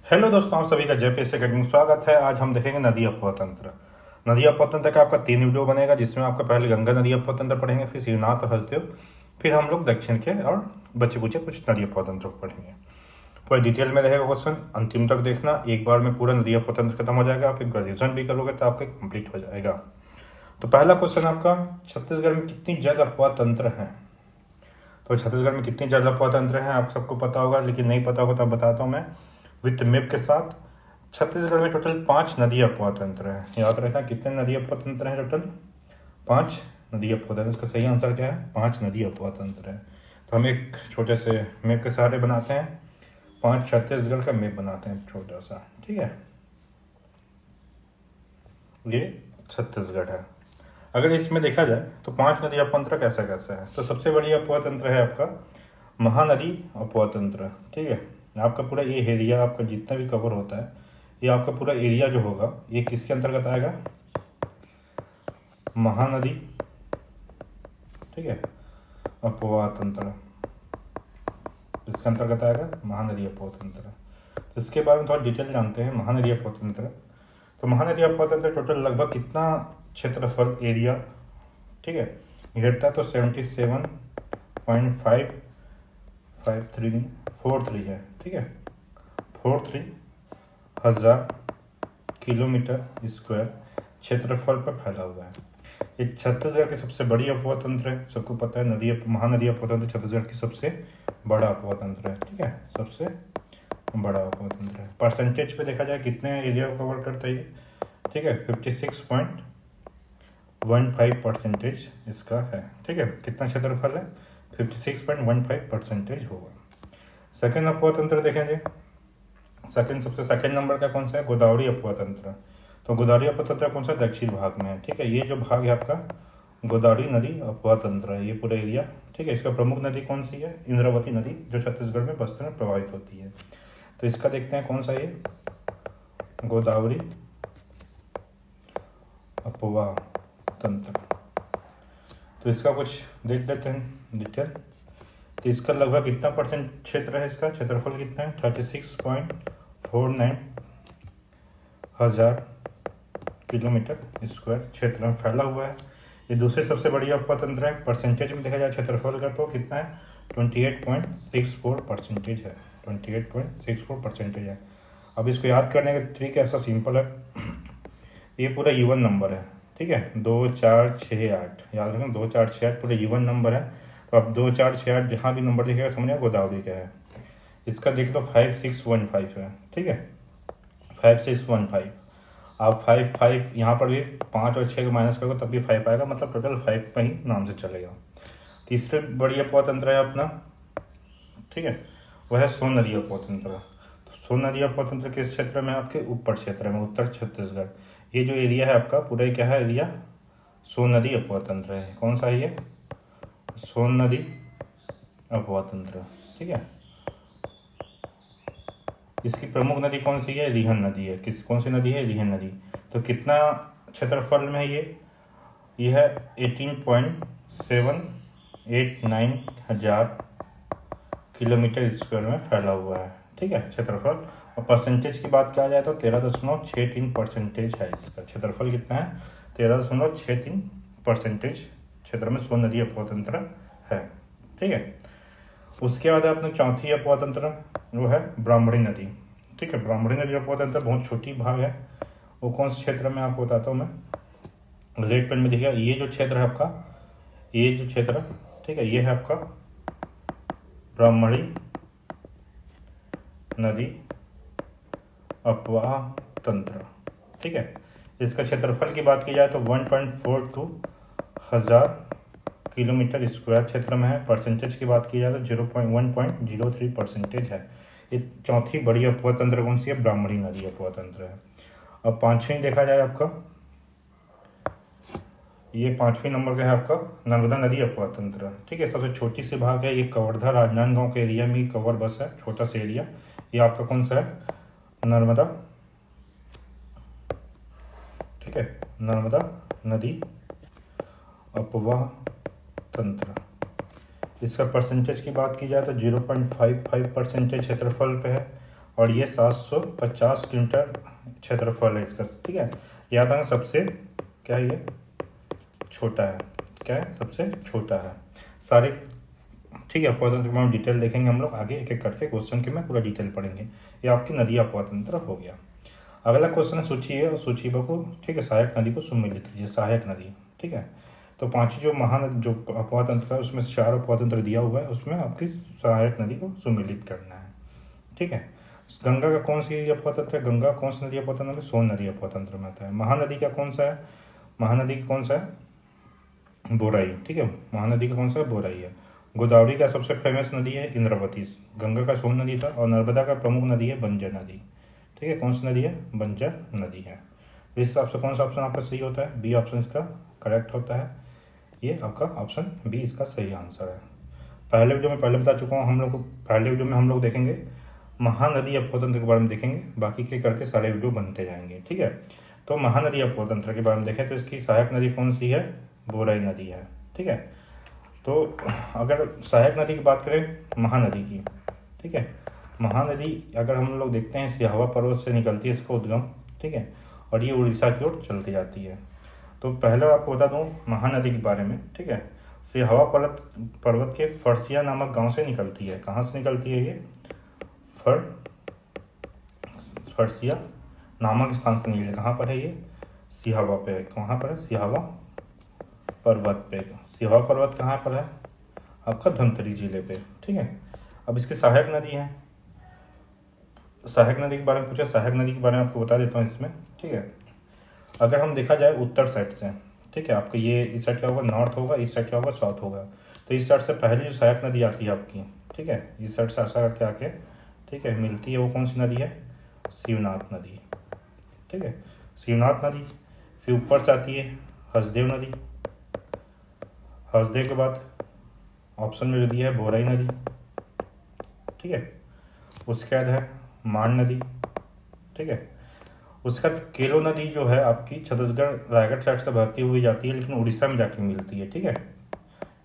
Hello दोस्तों, आप सभी का जेपीएस अकेडमी में स्वागत है। आज हम देखेंगे नदी अपवाह तंत्र। नदी अपवाह तंत्र का आपका 3 वीडियो बनेगा, जिसमें आपका पहले गंगा नदी अपवाह तंत्र पढ़ेंगे, फिर शिवनाथ और हसदेव, फिर हम लोग दक्षिण के और बच्चे कुछ नदी अपवाह तंत्र को पढ़ेंगे। पूरा डिटेल में रहेगा क्वेश्चन, अंतिम तक देखना। एक बार में पूरा नदी अपवाह तंत्र खत्म हो जाएगा, आप एक रिविजन भी करोगे तो आपका कंप्लीट हो जाएगा। तो पहला क्वेश्चन आपका, छत्तीसगढ़ में कितनी जल अपवाह तंत्र हैं? तो छत्तीसगढ़ में कितनी जल अपवाह तंत्र हैं आप सबको पता होगा, लेकिन नहीं पता होगा तो बताता हूँ मैं विथ मैप के साथ। छत्तीसगढ़ में टोटल 5 नदी अपवाह तंत्र है। याद रखना कितने नदी अपवाह तंत्र हैं टोटल? 5 नदी अपवाह तंत्र। इसका सही आंसर क्या है? 5 नदी अपवाह तंत्र है। तो हम एक छोटे से मैप के सहारे बनाते हैं, 5 छत्तीसगढ़ का मैप बनाते हैं छोटा सा, ठीक है। ये छत्तीसगढ़ है। अगर इसमें देखा जाए तो 5 नदी अपवाह तंत्र कैसा कैसा है, तो सबसे बड़ी अपवाह तंत्र है आपका महानदी अपवाह तंत्र, ठीक है। आपका पूरा ये एरिया आपका जितना भी कवर होता है, ये आपका पूरा एरिया जो होगा ये किसके अंतर्गत आएगा? महानदी, ठीक है, अपवाह तंत्र, इसके अंतर्गत आएगा महानदी अपवाह तंत्र। तो इसके बारे में थोड़ा डिटेल जानते हैं। महानदी अपवाह तंत्र, तो महानदी अपवाह तंत्र टोटल लगभग कितना क्षेत्रफल एरिया, ठीक है, घेरता है? तो 77.543 है, ठीक है, 43,000 किलोमीटर स्क्वायर क्षेत्रफल पर फैला हुआ है। ये छत्तीसगढ़ की सबसे बड़ी अपवाह तंत्र है, सबको पता है। महानदी अपवाह तंत्र छत्तीसगढ़ की सबसे बड़ा अपवाह तंत्र है, ठीक है, सबसे बड़ा अपवाह तंत्र है। परसेंटेज पे देखा जाए कितने एरिया को कवर करता है ये, ठीक है, 56.15% इसका है, ठीक है। कितना क्षेत्रफल है? 56.15% होगा। सेकेंड अपवाह तंत्र देखेंगे, सेकेंड नंबर का कौन सा है? गोदावरी अपवाह तंत्र। तो गोदावरी अपवाह तंत्र कौन सा? दक्षिण भाग में है, ठीक है। ये जो भाग है आपका गोदावरी नदी अपवाह तंत्र है, ये पूरा एरिया, ठीक है। इसका प्रमुख नदी कौन सी है? इंद्रावती नदी, जो छत्तीसगढ़ में बस्तर में प्रवाहित होती है। तो इसका देखते हैं कौन सा ये गोदावरी अपवाह तंत्र। तो इसका कुछ देख लेते हैं डिटेल। तो इसका लगभग कितना परसेंट क्षेत्र है? इसका क्षेत्रफल कितना है? 36.49 हजार किलोमीटर स्क्वायर क्षेत्र में फैला हुआ है। ये दूसरी सबसे बड़ी अपवाह तंत्र है। परसेंटेज में देखा जाए क्षेत्रफल का तो कितना है? 28.64% है, 28.64% है। अब इसको याद करने का तरीका ऐसा सिंपल है, ये पूरा इवन नंबर है, ठीक है, 2 4 6 8, याद रखना 2 4 6 8 पूरा इवन नंबर है। तो अब 2 4 6 8 जहाँ भी नंबर दिखेगा समझिए गोदावरी का है। इसका देख लो 5615 है, ठीक है, 5615। आप 5 यहाँ पर भी 5 और 6 को माइनस करोगे तब भी 5 आएगा, मतलब टोटल 5 का ही नाम से चलेगा। तीसरे बड़ी अपवाह तंत्र है अपना, ठीक है, वह है सोन नदी अपवाह तंत्र। तो सोन नदी अपवाह तंत्र किस क्षेत्र में? आपके ऊपर क्षेत्र में, उत्तर छत्तीसगढ़। ये जो एरिया है आपका पूरा क्या है एरिया? सोन नदी अपवाह तंत्र है। कौन सा है ये? सोन नदी अपवाह तंत्र, ठीक है। इसकी प्रमुख नदी कौन सी है? रिहन नदी है। कौन सी नदी है? रिहन नदी। तो कितना क्षेत्रफल में है ये है 18.789 हजार किलोमीटर स्क्वायर में फैला हुआ है, ठीक है, क्षेत्रफल। और परसेंटेज की बात किया जाए तो 13.63% है इसका क्षेत्रफल। कितना है? 13.63% क्षेत्र में सोन नदी अपवाह तंत्र है, ठीक है। उसके बाद अपने चौथी अपवाह तंत्र वो है ब्राह्मणी नदी, ठीक है। ब्राह्मणी नदी अपवाह तंत्र बहुत छोटी भाग है। वो कौन से क्षेत्र में आपको बताता हूँ मैं, रेड पेन में देखिएगा। ये जो क्षेत्र है आपका, ये जो क्षेत्र, ठीक है, ये है आपका ब्राह्मणी नदी अपवाह तंत्र, ठीक है। इसका क्षेत्रफल की बात की जाए तो 1.42 हजार किलोमीटर स्क्वायर क्षेत्र में है। परसेंटेज की बात की जाए तो 1.03% है। ये चौथी बड़ी अपवाह तंत्र कौन सी है? ब्राह्मणी नदी अपवाह तंत्र है। अब पांचवी देखा जाए आपका, ये 5वें नंबर का है आपका नर्मदा नदी अपवाह तंत्र, ठीक है। सबसे छोटी सी भाग है ये, कवर्धा राजनांदगांव के एरिया में कवर बस है, छोटा सा एरिया। ये आपका कौन सा है? नर्मदा, ठीक है, नर्मदा नदी अपवाह तंत्र। इसका परसेंटेज की बात की जाए तो 0.55% क्षेत्रफल पे है। और ये 750 किलोमीटर क्षेत्रफल है इसका, ठीक है। याद रखना सबसे क्या है, ये छोटा है, क्या है, सबसे छोटा है सारे, ठीक है। अफवाह तंत्र में डिटेल देखेंगे हम लोग आगे, एक एक करके क्वेश्चन के में पूरा डिटेल पढ़ेंगे। ये आपकी नदी अफवाह तंत्र हो गया। अगला क्वेश्चन है सूची है, और सूची को, ठीक है, सहायक नदी को सुमेलित कीजिए। सहायक नदी, ठीक है। तो पांचवी जो महानदी जो अफवाह तंत्र है उसमें 4 अफवाह तंत्र दिया हुआ है, उसमें आपकी सहायक नदी को सुमेलित करना है, ठीक है। गंगा का कौन सी अफवाह तंत्र है, गंगा कौन सी नदी अफवाह तंत्र में, सोन नदी अफवाह तंत्र में आता है। महानदी का कौन सा है, महानदी की कौन सा है, बोराई, ठीक है। महानदी का कौन सा है, बोराई है। गोदावरी का सबसे फेमस नदी है इंद्रावती, गंगा का सोन नदी था, और नर्मदा का प्रमुख नदी है बंजर नदी, ठीक है। कौन सी नदी है, बंजर नदी है। इस हिसाब से कौन सा ऑप्शन आपका सही होता है, बी ऑप्शन इसका करेक्ट होता है। ये आपका ऑप्शन बी इसका सही आंसर है। पहले वीडियो में पहले बता चुका हूँ, हम लोग पहले वीडियो में हम लोग देखेंगे महानदी अफवाह तंत्र के बारे में देखेंगे, बाकी के करके सारे वीडियो बनते जाएंगे, ठीक है। तो महानदी अफवाह तंत्र के बारे में देखें तो इसकी सहायक नदी कौन सी है, बोराई नदी है, ठीक है। तो अगर सहायक नदी की बात करें महानदी की, ठीक है, महानदी अगर हम लोग देखते हैं सिहावा पर्वत से निकलती है इसका उद्गम, ठीक है, और ये उड़ीसा की ओर चलती जाती है। तो पहले आपको बता दूं महानदी के बारे में, ठीक है। सिहावा पर्वत के फरसिया नामक गांव से निकलती है। कहाँ से निकलती है ये, फरसिया नामक स्थान से निकली। कहाँ पर है ये, सिहावा पे। कहाँ पर है, सिहावा पर्वत पे। सिहावा पर्वत कहाँ पर है, आपका धमतरी जिले पे, ठीक है। अब इसकी सहायक नदी है, सहायक नदी के बारे में पूछा, सहायक नदी के बारे में आपको बता देता हूँ इसमें, ठीक है। अगर हम देखा जाए उत्तर साइड से, ठीक है, आपका ये इस साइड क्या होगा, नॉर्थ होगा, इस साइड क्या होगा, साउथ होगा। तो इस साइड से पहले जो सहायक नदी आती है आपकी, ठीक है, इस साइड से ऐसा करके आके, ठीक है, मिलती है, वो कौन सी नदी है, शिवनाथ नदी, ठीक है, शिवनाथ नदी। फिर ऊपर से आती है हसदेव नदी, हसदेव के बाद ऑप्शन में जो दिया है बोराई नदी, ठीक है। उसके बाद है मान नदी, ठीक है। उसके बाद केलो नदी जो है आपकी छत्तीसगढ़ रायगढ़ साइड से बहती हुई जाती है, लेकिन उड़ीसा में जाके मिलती है, ठीक है।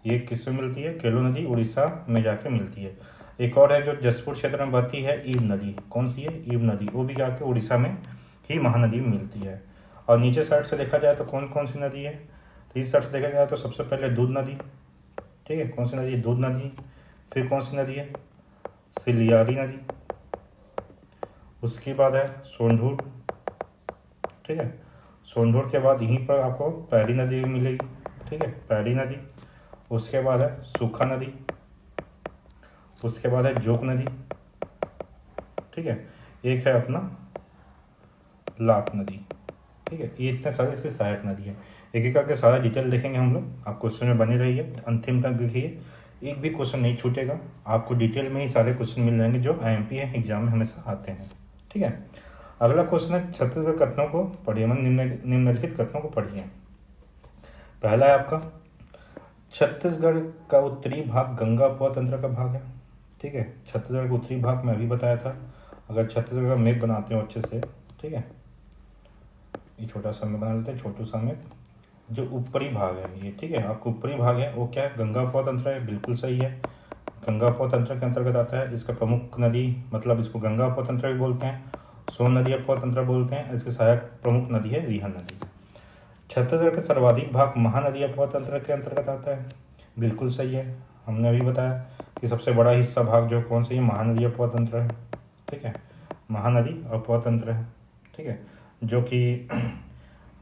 ये किसमें मिलती है, केलो नदी उड़ीसा में जाके मिलती है। एक और है जो जसपुर क्षेत्र में बहती है, ईब नदी। कौन सी है, ईब नदी, वो भी जाके उड़ीसा में ही महानदी में मिलती है। और नीचे साइड से देखा जाए तो कौन कौन सी नदी है, तो इस साइड से देखा जाए तो सबसे पहले दूध नदी, ठीक है। कौन सी नदी, दूध नदी। फिर कौन सी नदी है, सिलियारी नदी। उसके बाद है सोंढूर, ठीक है। सोंढूर के बाद यहीं पर आपको पैरी नदी भी मिलेगी, ठीक है, पैरी नदी। उसके बाद है सूखा नदी। उसके बाद है जोक नदी, ठीक है। एक है अपना लाट नदी, ठीक है। ये इतने सारे इसकी सहायक नदी है। एक एक करके सारा डिटेल देखेंगे हम लोग, आप क्वेश्चन में बने रहिए, अंतिम तक देखिए, एक भी क्वेश्चन नहीं छूटेगा, आपको डिटेल में ही सारे क्वेश्चन मिल जाएंगे जो IMP है एग्जाम में हमेशा आते हैं, ठीक है। अगला क्वेश्चन है छत्तीसगढ़ कथनों को पढ़िए, निम्नलिखित कथनों को पढ़िए। पहला है आपका, छत्तीसगढ़ का उत्तरी भाग गंगा अफवाह तंत्र का भाग है, ठीक है। छत्तीसगढ़ का उत्तरी भाग मैं अभी बताया था। अगर छत्तीसगढ़ का मैप बनाते हो अच्छे से, ठीक है, ये छोटा सा मैप बना लेते हैं, छोटू सा मैप। जो ऊपरी भाग है ये, ठीक है, आपको ऊपरी भाग है वो क्या है, गंगा अफवाह तंत्र है, बिल्कुल सही है। गंगा अफवाह तंत्र के अंतर्गत आता है। इसका प्रमुख नदी, मतलब इसको गंगा अफवाह तंत्र भी बोलते हैं, सोन नदी अफवाह तंत्र बोलते हैं। इसकी सहायक प्रमुख नदी है रिहा नदी। छत्तीसगढ़ का सर्वाधिक भाग महानदी अफवाह तंत्र के अंतर्गत आता है, बिल्कुल सही है। हमने अभी बताया कि सबसे बड़ा हिस्सा भाग जो कौन सी है, महानदी अफवाह तंत्र है, ठीक है, महानदी अफवाह तंत्र है, ठीक है, जो कि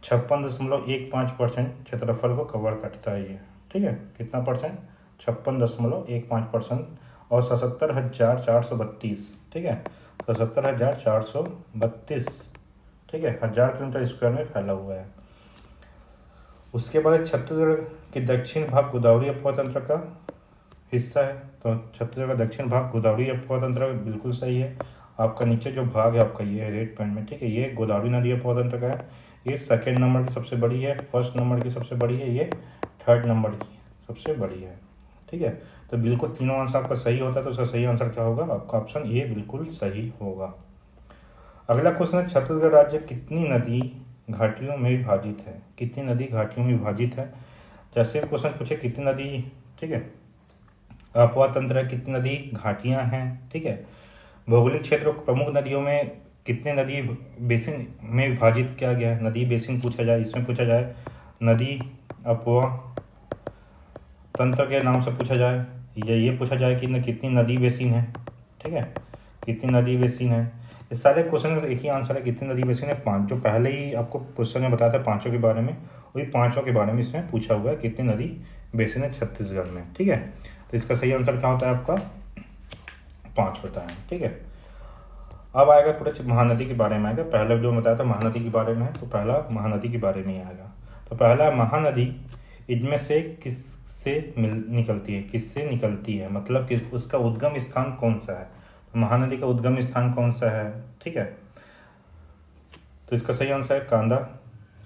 56.15% क्षेत्रफल को कवर करता है ये, ठीक है। कितना परसेंट, 56.15%, और 77,432, ठीक है, 77,432, ठीक है, 1000 किलोमीटर स्क्वायर में फैला हुआ है। उसके बाद छत्तीसगढ़ के दक्षिण भाग गोदावरी अफवाह तंत्र का हिस्सा है। तो छत्तीसगढ़ का दक्षिण भाग गोदावरी अफवाह तंत्र बिल्कुल सही है। आपका नीचे जो भाग है आपका ये रेड पॉइंट में, ठीक है, ये गोदावरी नदी अफवाह तंत्र का है। ये सेकेंड नंबर की सबसे बड़ी है, फर्स्ट नंबर की सबसे बड़ी है, ये थर्ड नंबर की सबसे बड़ी है, ठीक है। तो बिल्कुल तीनों आंसर आपका सही होता है, तो उसका सही आंसर क्या होगा, आपका ऑप्शन ए बिल्कुल सही होगा। अगला क्वेश्चन है, छत्तीसगढ़ राज्य कितनी नदी घाटियों में विभाजित है, कितनी नदी घाटियों में विभाजित है। जैसे क्वेश्चन पूछे कितनी नदी, ठीक है, अफवाह तंत्र है, कितनी नदी घाटियां हैं, ठीक है। भौगोलिक क्षेत्र को प्रमुख नदियों में कितने नदी बेसिन में विभाजित किया गया है? नदी बेसिन पूछा जाए, इसमें पूछा जाए नदी अपवाह तंत्र के नाम से पूछा जाए, या ये पूछा जाए कि कितनी नदी बेसिन है, ठीक है, कितनी नदी बेसिन है। इस सारे क्वेश्चन का एक ही आंसर है, कितनी नदी बेसिन है? 5। जो पहले ही आपको क्वेश्चन में बताया था 5 के बारे में, वही 5 के बारे में इसमें पूछा हुआ है, कितनी नदी बेसिन है छत्तीसगढ़ में, ठीक है। तो इसका सही आंसर क्या होता है आपका? 5 होता है, ठीक है। अब आएगा पूरे महानदी के बारे में आएगा। पहले जो बताया था महानदी के बारे में है, तो पहला महानदी के बारे में ही आएगा। तो पहला महानदी इनमें से किससे निकलती है? किससे निकलती है मतलब किस, उसका उद्गम स्थान कौन सा है? तो महानदी का उद्गम स्थान कौन सा है, ठीक है। तो इसका सही आंसर है कांदा,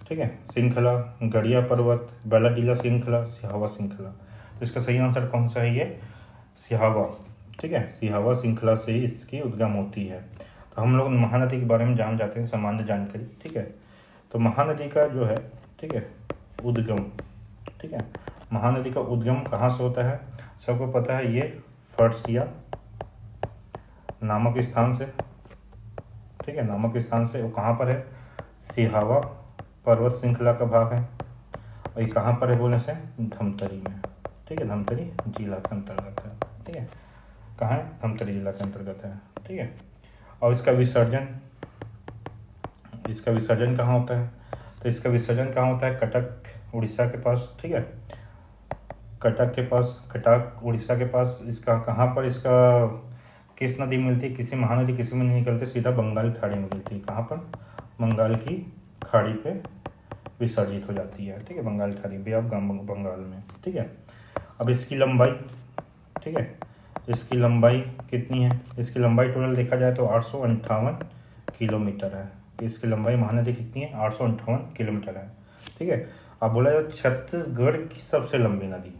ठीक है, श्रृंखला, गड़िया पर्वत, बैलाडीला श्रृंखला, सिहावा श्रृंखला। तो इसका सही आंसर कौन सा है? ये सिहावा, ठीक है, सिहावा श्रृंखला से ही इसकी उद्गम होती है। तो हम लोग महानदी के बारे में जान जाते हैं, सामान्य जानकारी, ठीक है। तो महानदी का जो है, ठीक है, उद्गम, ठीक है, महानदी का उद्गम कहाँ से होता है? सबको पता है, ये फर्सिया नामक स्थान से, ठीक है, नामक स्थान से। वो कहाँ पर है? सिहावा पर्वत श्रृंखला का भाग है। और ये कहाँ पर है बोलने से? धमतरी में, ठीक है, धमतरी जिला के अंतर्गत है, ठीक है। कहाँ है? धमतरी जिला के अंतर्गत है, ठीक है। और इसका विसर्जन कहाँ होता है? तो इसका विसर्जन कहाँ होता है? कटक उड़ीसा के पास, ठीक है, कटक के पास, कटक उड़ीसा के पास। इसका कहाँ पर, इसका किस नदी मिलती है? किसी महानदी किसी में नहीं निकलती, सीधा बंगाल की खाड़ी में मिलती है। कहाँ पर? बंगाल की खाड़ी पे विसर्जित हो जाती है, ठीक है, बंगाल की खाड़ी, बे ऑफ बंगाल में, ठीक है। अब इसकी लंबाई, ठीक है, इसकी लंबाई कितनी है? इसकी लंबाई टोटल देखा जाए तो 858 किलोमीटर है। इसकी लंबाई महानदी कितनी है? 858 किलोमीटर है, ठीक है। अब बोला जाए छत्तीसगढ़ की सबसे लंबी नदी,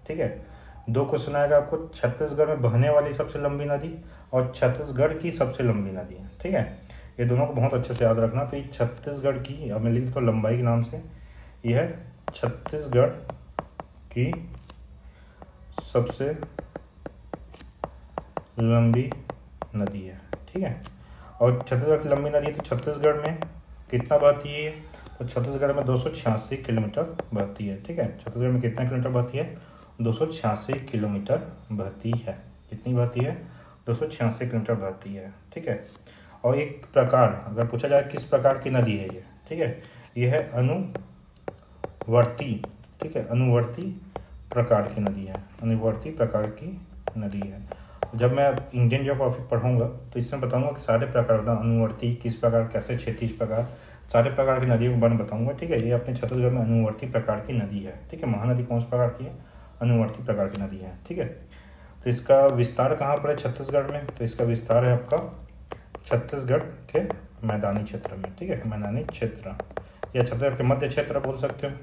ठीक है। 2 क्वेश्चन आएगा आपको, छत्तीसगढ़ में बहने वाली सबसे लंबी नदी और छत्तीसगढ़ की सबसे लंबी नदी है, ठीक है। ये दोनों को बहुत अच्छे से याद रखना। तो ये छत्तीसगढ़ की, अब मैं लिख तो लंबाई के नाम से, यह है छत्तीसगढ़ की सबसे लंबी नदी है, ठीक है। और छत्तीसगढ़ की लंबी नदी है, तो छत्तीसगढ़ में कितना बहती है? तो छत्तीसगढ़ में 286 किलोमीटर बहती है, ठीक है। छत्तीसगढ़ में कितना किलोमीटर बहती है? 286 किलोमीटर बहती है। कितनी बहती है? 286 किलोमीटर बहती है, ठीक है। और एक प्रकार, अगर पूछा जाए किस प्रकार की नदी है ये, ठीक है, ये है अनुवर्ती, ठीक है, अनुवर्ती प्रकार की नदी है, अनुवर्ती प्रकार की नदी है। जब मैं इंडियन ज्योग्राफी पढ़ूंगा तो इसमें बताऊंगा कि सारे प्रकार का अनुवर्ती किस प्रकार, कैसे, क्षैतिज प्रकार, सारे प्रकार की नदियों के बारे में बताऊंगा, ठीक है। ये अपने छत्तीसगढ़ में अनुवर्ती प्रकार की नदी है, ठीक है। महानदी कौन सी प्रकार की है? अनुवर्ती प्रकार की नदी है, ठीक है। तो इसका विस्तार कहाँ पर है छत्तीसगढ़ में? तो इसका विस्तार है आपका छत्तीसगढ़ के मैदानी क्षेत्र में, ठीक है, मैदानी क्षेत्र, या छत्तीसगढ़ के मध्य क्षेत्र बोल सकते हो,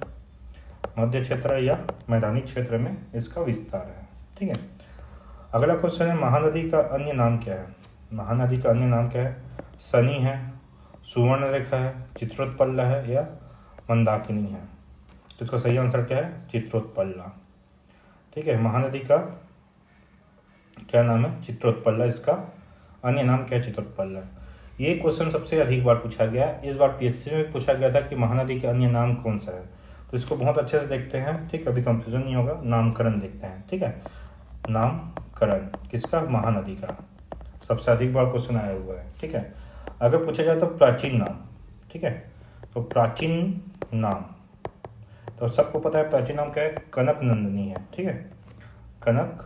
मध्य क्षेत्र या मैदानी क्षेत्र में इसका विस्तार है, ठीक है। अगला क्वेश्चन है, महानदी का अन्य नाम क्या है? महानदी का अन्य नाम क्या है? शनि है, सुवर्णरेखा है, चित्रोत्पल्ला है, या मंदाकिनी है। तो इसका सही आंसर क्या है? चित्रोत्पल्ला, ठीक है। महानदी का क्या नाम है? चित्रोत्पल्ला। इसका अन्य नाम क्या है? चित्रोत्पल्ला। ये क्वेश्चन सबसे अधिक बार पूछा गया है। इस बार पीएससी में पूछा गया था कि महानदी का अन्य नाम कौन सा है। तो इसको बहुत अच्छे से देखते हैं, ठीक, अभी कंफ्यूजन नहीं होगा। नामकरण देखते हैं, ठीक है, नामकरण किसका? महानदी का। सबसे अधिक बार क्वेश्चन आया हुआ है, ठीक है। अगर पूछा जाए तो प्राचीन नाम, ठीक है, तो प्राचीन नाम, तो सबको पता है प्राचीन नाम क्या है? कनक नंदिनी है, ठीक है, कनक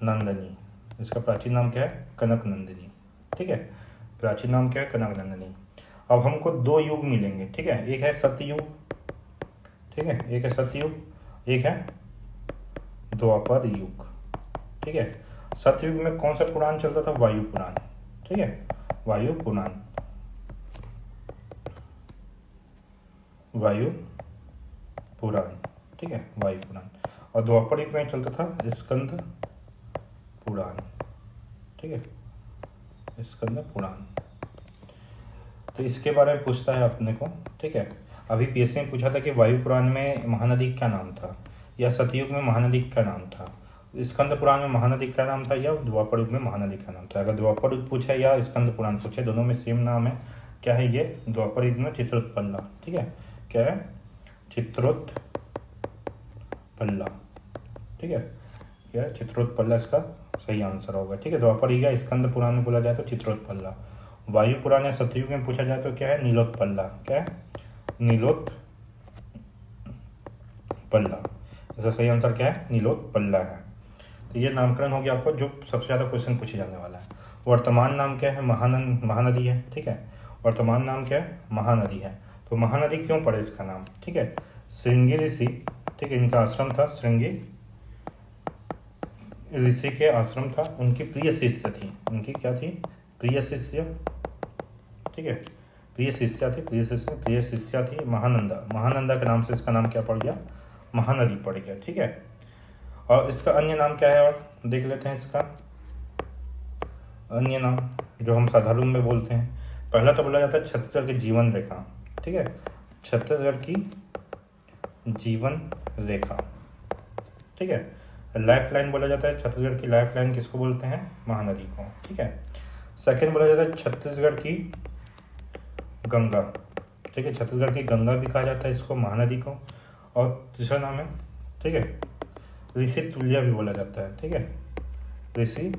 नंदिनी। इसका प्राचीन नाम क्या है? कनक नंदिनी, ठीक है, प्राचीन नाम क्या है? कनक नंदिनी। अब हमको 2 युग मिलेंगे, ठीक है, एक है सतयुग, ठीक है, एक है सतयुग, एक है द्वापर युग, ठीक है। सतयुग में कौन सा पुराण चलता था? वायु पुराण, ठीक है, वायु पुराण, वायु पुराण, ठीक है, वायु पुराण। और द्वापर युग में चलता था स्कंद पुराण, ठीक है, स्कंद पुराण। तो इसके बारे में पूछता है अपने को, ठीक है। अभी पीएससी में पूछा था कि वायु पुराण में महानदी का नाम था, या सतयुग में महानदी का नाम था। स्कंद पुराण में महानदी क्या नाम था या द्वापर युग में महानदी का नाम था? अगर द्वापर युग पूछे या स्कंद पुराण पूछे, दोनों में सेम नाम है। क्या है ये? द्वापर युग में चित्रोत्पल्ला। ठीक है, क्या है? चित्रोत्पल्ला। ठीक है, क्या है? चित्रोत्पल्ला इसका सही आंसर होगा। ठीक है, द्वापर युग या स्कंद पुराण में बोला जाए तो चित्रोत्पल्ला। वायु पुराण या सतयुग में पूछा जाए तो क्या है? नीलोत्पल्ला। क्या है? नीलोत्पल्ला। इसका सही आंसर क्या है? नीलोत्पल्ला है। तो ये नामकरण हो गया आपको जो सबसे ज़्यादा क्वेश्चन पूछे जाने वाला है। वर्तमान नाम क्या है? महानदी है। ठीक है, वर्तमान नाम क्या है? महानदी है। तो महानदी क्यों पड़े इसका नाम? ठीक है, श्रृंगी ऋषि, ठीक है, इनका आश्रम था, श्रृंगी ऋषि के आश्रम था, उनकी प्रिय शिष्य थी। उनकी क्या थी? प्रिय शिष्य। ठीक है, प्रिय शिष्या थी, प्रिय शिष्या थी महानंदा। महानंदा के नाम से इसका नाम क्या पड़ गया? महानदी पड़ गया। ठीक है, और इसका अन्य नाम क्या है? और देख लेते हैं इसका अन्य नाम जो हम साधारण में बोलते हैं। पहला तो बोला जाता है छत्तीसगढ़ की जीवन रेखा। ठीक है, छत्तीसगढ़ की जीवन रेखा। ठीक है, लाइफ लाइन बोला जाता है। छत्तीसगढ़ की लाइफ लाइन किसको बोलते हैं? महानदी को। ठीक है, सेकेंड बोला जाता है छत्तीसगढ़ की गंगा। ठीक है, छत्तीसगढ़ की गंगा भी कहा जाता है इसको, महानदी को। और तीसरा नाम है, ठीक है, ऋषि तुल्य भी बोला जाता है। ठीक है, ऋषि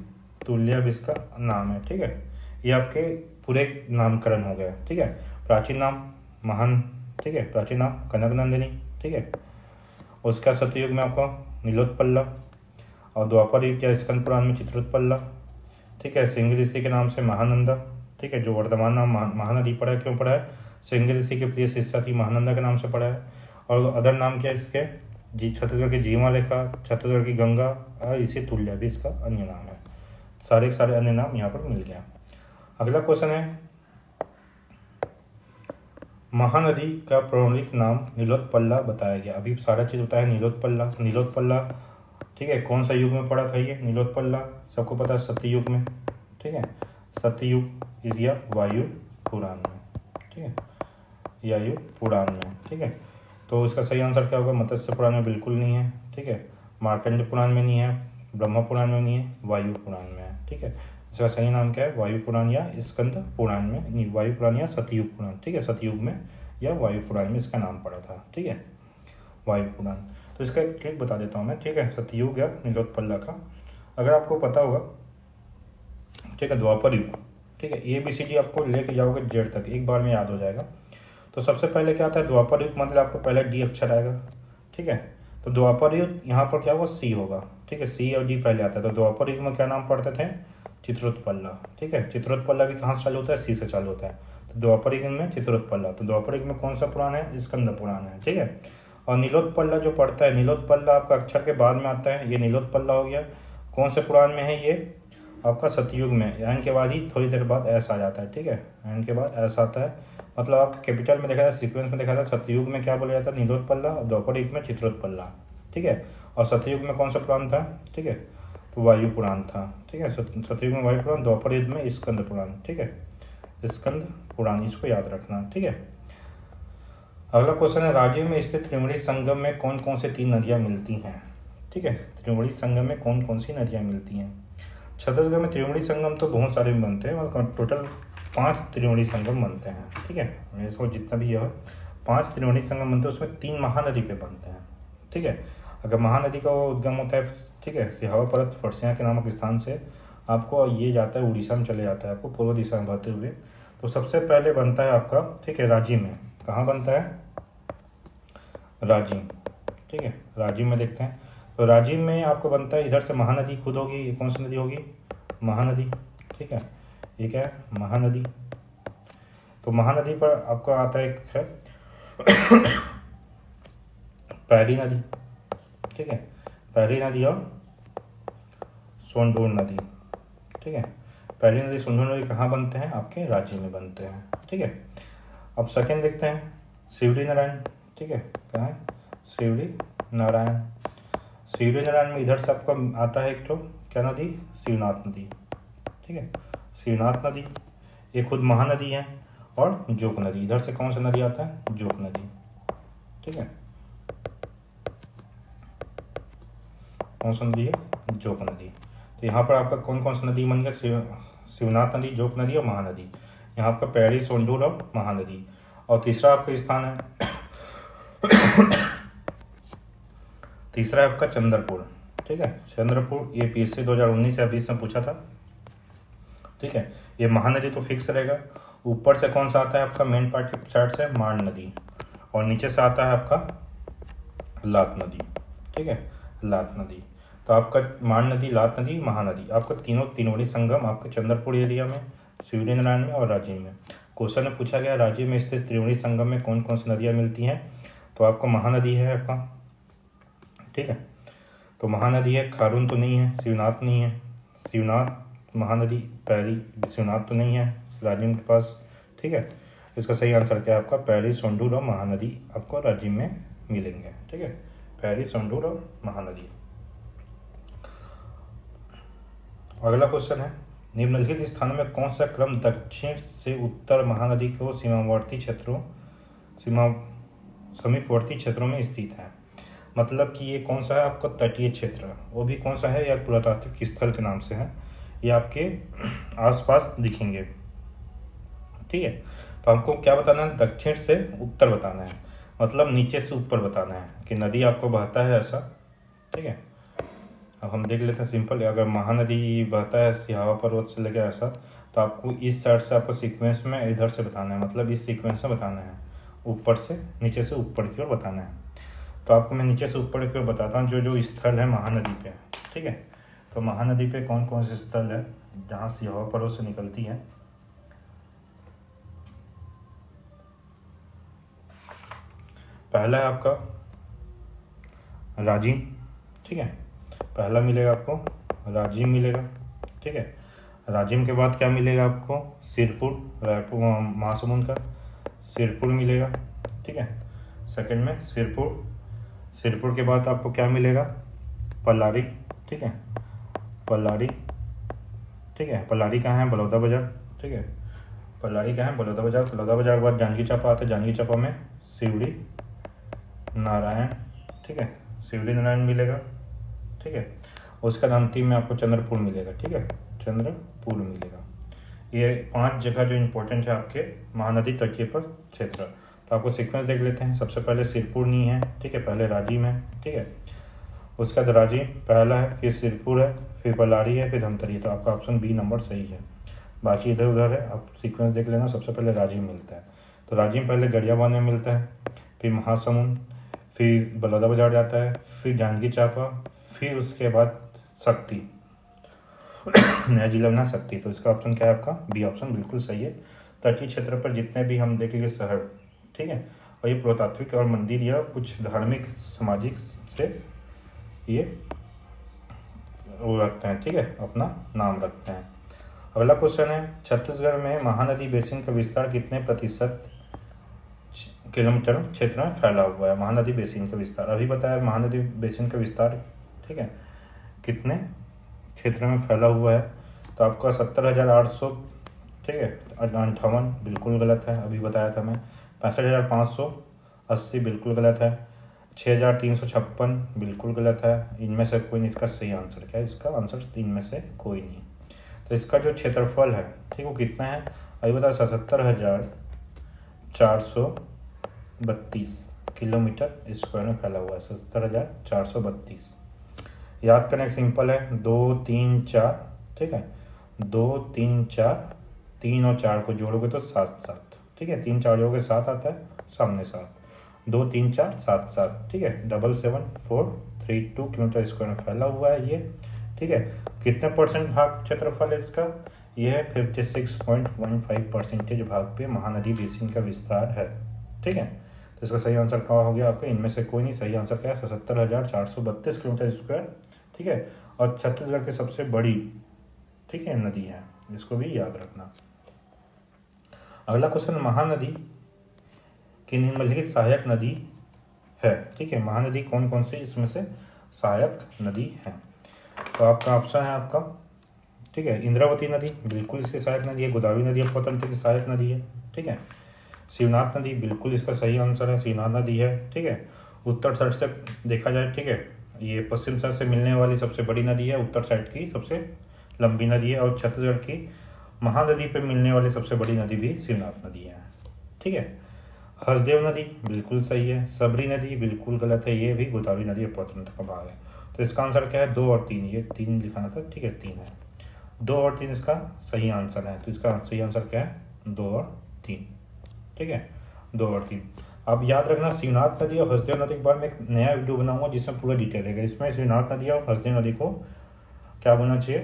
तुल्य भी इसका नाम है। ठीक है, ये आपके पूरे नामकरण हो गए। ठीक है, प्राचीन नाम महान, ठीक है, प्राचीन नाम कनक नंदिनी। ठीक है, उसका सतयुग में आपका नीलोत्पल्ला, और द्वापर युग या स्कंद पुराण में चित्रोत्पल्ला। ठीक है, सिंह ऋषि के नाम से महानंदा। ठीक है, जो वर्तमान नाम महानदी पड़ा है, क्यों पड़ा है? सिंह ऋषि के प्रिय शिष्या थी, महानंदा के नाम से पड़ा है। और अदर नाम क्या है इसके? छत्तीसगढ़ की जीवन रेखा, छत्तीसगढ़ की गंगा, और इसी तुल्य भी इसका अन्य नाम है। सारे के सारे अन्य नाम यहाँ पर मिल गया। अगला क्वेश्चन है, महानदी का पौराणिक नाम नीलोत्पल्ला बताया गया। अभी सारा चीज़ बताया नीलोत्पल्ला। नीलोत्पल्ला, ठीक है, कौन सा युग में पड़ा था ये नीलोत्पल्ला? सबको पता है सतयुग में। ठीक है, सतयुग या वायु पुराण में। ठीक है, वायु पुराण में। ठीक है, तो इसका सही आंसर क्या होगा? मत्स्य पुराण में बिल्कुल नहीं है। ठीक है, मार्कंड पुराण में नहीं है, ब्रह्म पुराण में नहीं है, वायु पुराण में है। ठीक है, इसका सही नाम क्या है? वायु पुराण या स्कंद पुराण में, नहीं, वायु पुराण या सतयुग पुराण। ठीक है, सतयुग में या वायु पुराण में इसका नाम पड़ा था। ठीक है, वायु पुराण। तो इसका एक ट्रिक बता देता हूँ मैं। ठीक है, सतयुग या नीलोत्पल्ला का अगर आपको पता होगा, ठीक है, द्वापर युग, ठीक है, ABCD आपको लेके जाओगे जेड तक, एक बार में याद हो जाएगा। तो सबसे पहले क्या आता है? द्वापर युग मतलब आपको पहले D अक्षर आएगा। ठीक है, तो द्वापर युग यहाँ पर क्या होगा? C होगा। ठीक है, C और D पहले आता है। तो द्वापर युग में क्या नाम पढ़ते थे? चित्रोत्पल्ला। ठीक है, चित्रोत्पल्ला भी कहाँ से चालू होता है? C से चालू होता है। तो द्वापर युग में चित्रोत्पल्ला। तो द्वापर युग में कौन सा पुराण है? स्कंद पुराण है। ठीक है, और नीलोत्पल्ला जो पढ़ता है, नीलोत्पल्ला आपका अक्षर के बाद में आता है, ये नीलोत्पल्ला हो गया। कौन से पुराण में है ये? आपका सतयुग में। एन के बाद ही थोड़ी देर बाद एस आ जाता है। ठीक है, एन के बाद एस आता है, मतलब आपका कैपिटल में देखा था, सीक्वेंस में देखा था, सतयुग में क्या बोला जाता है? नीलोत्पल्ला, और द्वापर युग में चित्रोत्पल्ला। ठीक है, और सतयुग में कौन सा पुराण था? ठीक है, तो वायु पुराण था। ठीक है, सतयुग में वायु पुराण, द्वापर युग में स्कंद पुराण। ठीक है, स्कंद पुराण, इसको याद रखना। ठीक है, अगला क्वेश्चन है, राज्य में स्थित त्रिवेणी संगम में कौन कौन से 3 नदियाँ मिलती हैं? ठीक है, त्रिवेणी संगम में कौन कौन सी नदियाँ मिलती हैं? छत्तीसगढ़ में त्रिवेणी संगम तो बहुत सारे बनते हैं, और टोटल 5 त्रिवेणी संगम बनते हैं। ठीक है, मेरे को जितना भी है 5 त्रिवेणी संगम बनते हैं, उसमें 3 महानदी पे बनते हैं। ठीक है, अगर महानदी का उद्गम होता है, ठीक है, सिहावा पर्वत फरसिया के नामक स्थान से, आपको ये जाता है उड़ीसा में चले जाता है, आपको पूर्व दिशा में बहते हुए। तो सबसे पहले बनता है आपका, ठीक है, रांची में। कहाँ बनता है? रांची। ठीक है, रांची में देखते हैं। तो रांची में आपको बनता है, इधर से महानदी खुद होगी। ये कौन सी नदी होगी? महानदी। ठीक है, ये क्या है? महानदी। तो महानदी पर आपका आता है एक है पैरी नदी। ठीक है, पैरी नदी और सोंढूर नदी। ठीक है, पैरी नदी, सोंढूर नदी कहाँ बनते हैं? आपके रांची में बनते हैं। ठीक है, अब सेकेंड देखते हैं, शिवरी नारायण। ठीक है, कहाँ है? शिवरी नारायण। शिवरी नारायण में इधर से आपका आता है एक तो क्या नदी? शिवनाथ नदी। ठीक है, शिवनाथ नदी, ये खुद महानदी है। और जोक नदी, इधर से कौन सा नदी आता है? जोक नदी। ठीक है, कौन सा नदी है? जोक नदी। तो यहाँ पर आपका कौन कौन सी नदी बन गया? शिवनाथ नदी, जोक नदी और महानदी। यहाँ आपका पैरी, सोंडूर और महानदी। और तीसरा आपका स्थान है तीसरा है आपका चंद्रपुर। ठीक है, चंद्रपुर, ये पीएससी 2019 या 20 में पूछा था। ठीक है, ये महानदी तो फिक्स रहेगा। ऊपर से कौन सा आता है आपका मेन पार्ट के साइड से? माण नदी। और नीचे से आता है आपका लात नदी। ठीक है, लात नदी। तो आपका माण नदी, लात नदी, महानदी, आपका तीनों त्रिवेणी संगम आपके चंद्रपुर एरिया में, शिवरी नारायण में और राजिम में। क्वेश्चन में पूछा गया राजिम में स्थित त्रिवेणी संगम में कौन कौन सी नदियाँ मिलती हैं? तो आपको महानदी है आपका। ठीक है, तो महानदी है, खारून तो नहीं है, शिवनाथ नहीं है, शिवनाथ महानदी पैरी, शिवनाथ तो नहीं है राजिम के पास। ठीक है, इसका सही आंसर क्या है आपका? पैरी, सोंडूर और महानदी आपको राजिम में मिलेंगे। ठीक है, पैरी, सोंडूर और महानदी। अगला क्वेश्चन है, निम्नलिखित स्थानों में कौन सा क्रम दक्षिण से उत्तर महानदी को समीपवर्ती क्षेत्रों में स्थित है? मतलब कि ये कौन सा है आपका तटीय क्षेत्र, वो भी कौन सा है या पुरातात्विक स्थल के नाम से है, ये आपके आसपास दिखेंगे। ठीक है, तो हमको क्या बताना है? दक्षिण से उत्तर बताना है, मतलब नीचे से ऊपर बताना है कि नदी आपको बहता है ऐसा। ठीक है, अब हम देख लेते हैं सिंपल। अगर महानदी बहता है सिहावा पर्वत से लेकर ऐसा, तो आपको इस साइड से आपको सीक्वेंस में इधर से बताना है, मतलब इस सीक्वेंस में बताना है, ऊपर से नीचे से ऊपर की ओर बताना है। तो आपको मैं नीचे से ऊपर की ओर बताता हूँ जो जो स्थल है महानदी पे। ठीक है, तो महानदी पे कौन कौन से स्थल है जहाँ सिहावा पर्वत से निकलती है? पहला है आपका राजिम। ठीक है, पहला मिलेगा आपको राजिम मिलेगा। ठीक है, राजिम के बाद क्या मिलेगा आपको? सिरपुर, रायपुर महासमुंद का सिरपुर मिलेगा। ठीक है, सेकंड में सिरपुर। सिरपुर के बाद आपको क्या मिलेगा? पलारी। ठीक है, पलारी। ठीक है, पलारी कहाँ है? बलौदा बाजार। ठीक है, पलारी कहाँ है? बलौदा बाजार। बलौदा बाजार के बाद जांजगीर चांपा आता है, जांजगीर चांपा में शिवड़ी नारायण। ठीक है, शिवड़ी नारायण मिलेगा। ठीक है, उसका अंतिम में आपको चंद्रपुर मिलेगा। ठीक है, चंद्रपुर मिलेगा। ये 5 जगह जो इम्पोर्टेंट है आपके महानदी तटीय पर क्षेत्र। तो आपको सीक्वेंस देख लेते हैं। सबसे पहले सिरपुर नहीं है। ठीक है, पहले राजिम है। ठीक है, उसका बाद राजिम पहला है, फिर सिरपुर है, फिर बल्लारी है, फिर धमतरी है। तो आपका ऑप्शन बी नंबर सही है। बाकी इधर उधर है, आप सीक्वेंस देख लेना। सबसे पहले राजिम मिलता है, तो राजिम पहले गरियाबंद में मिलता है, फिर महासमुंद, फिर बलौदा बाजार जाता है, फिर जांजगीर चांपा, फिर उसके बाद शक्ति, नया जिला बना शक्ति। तो इसका ऑप्शन क्या है आपका? बी ऑप्शन बिल्कुल सही है। तटीय क्षेत्र पर जितने भी हम देखेंगे शहर, ठीक है, और ये पुरातात्विक और मंदिर या कुछ धार्मिक सामाजिक से ये वो रखते हैं। ठीक है, अपना नाम रखते हैं। अगला क्वेश्चन है, छत्तीसगढ़ में महानदी बेसिन का विस्तार कितने प्रतिशत किलोमीटर क्षेत्र में फैला हुआ है? महानदी बेसिन का विस्तार अभी बताया, महानदी बेसिन का विस्तार ठीक है कितने क्षेत्र में फैला हुआ है? तो आपका 70,800, ठीक है, 58 बिल्कुल गलत है, अभी बताया था मैं। 65,580 बिल्कुल गलत है। 6,356 बिल्कुल गलत है। इनमें से कोई नहीं। इसका सही आंसर क्या है? इसका आंसर इनमें से कोई नहीं। तो इसका जो क्षेत्रफल है, ठीक, वो कितना है अभी बताया? 77,432 किलोमीटर स्क्वायर में फैला हुआ है। 77,432। याद करने सिंपल है, 2 3 4, ठीक है, 2 3 4, 3 और 4 को जोड़ोगे तो 7 7, ठीक है, 3 4 जोड़ोगे 7 आता है, सामने 7, 2 3 4 7 7, ठीक है, 77,432 किलोमीटर स्क्वायर में फैला हुआ है ये। ठीक है, कितने परसेंट भाग क्षेत्रफल है इसका? ये है 56.15% भाग पे महानदी बेसिन का विस्तार है। ठीक है, तो इसका सही आंसर क्या हो गया आपका? इनमें से कोई नहीं। सही आंसर क्या है? 77,432 किलोमीटर स्क्वायर। ठीक है, और छत्तीसगढ़ की सबसे बड़ी, ठीक है, नदी है, इसको भी याद रखना। अगला क्वेश्चन, महानदी की निम्नलिखित सहायक नदी है। ठीक है, महानदी कौन कौन सी इसमें से सहायक नदी है? तो आपका ऑप्शन है आपका, ठीक है, इंद्रावती नदी बिल्कुल इसकी सहायक नदी है। गोदावरी नदी अपतंत्र की सहायक नदी है। ठीक है, शिवनाथ नदी बिल्कुल इसका सही आंसर है, शिवनाथ नदी है। ठीक है, उत्तर साइड से देखा जाए, ठीक है, ये पश्चिम साइड से मिलने वाली सबसे बड़ी नदी है, उत्तर साइड की सबसे लंबी नदी है, और छत्तीसगढ़ की महानदी पे मिलने वाली सबसे बड़ी नदी भी शिवनाथ नदी है। ठीक है। हसदेव नदी बिल्कुल सही है, सबरी नदी बिल्कुल गलत है, ये भी गोदावरी नदी अपवर तंत्र का भाग है। तो इसका आंसर क्या है, 2 और 3, ये 3 लिखाना था, ठीक है 3 है, 2 और 3 इसका सही आंसर है। तो इसका सही आंसर क्या है, 2 और 3, ठीक है 2 और 3। अब याद रखना शिवनाथ नदी और हसदेव नदी के बारे में एक नया वीडियो बनाऊंगा जिसमें पूरा डिटेल है। इसमें शिवनाथ नदी और हसदेव नदी को क्या बोलना चाहिए,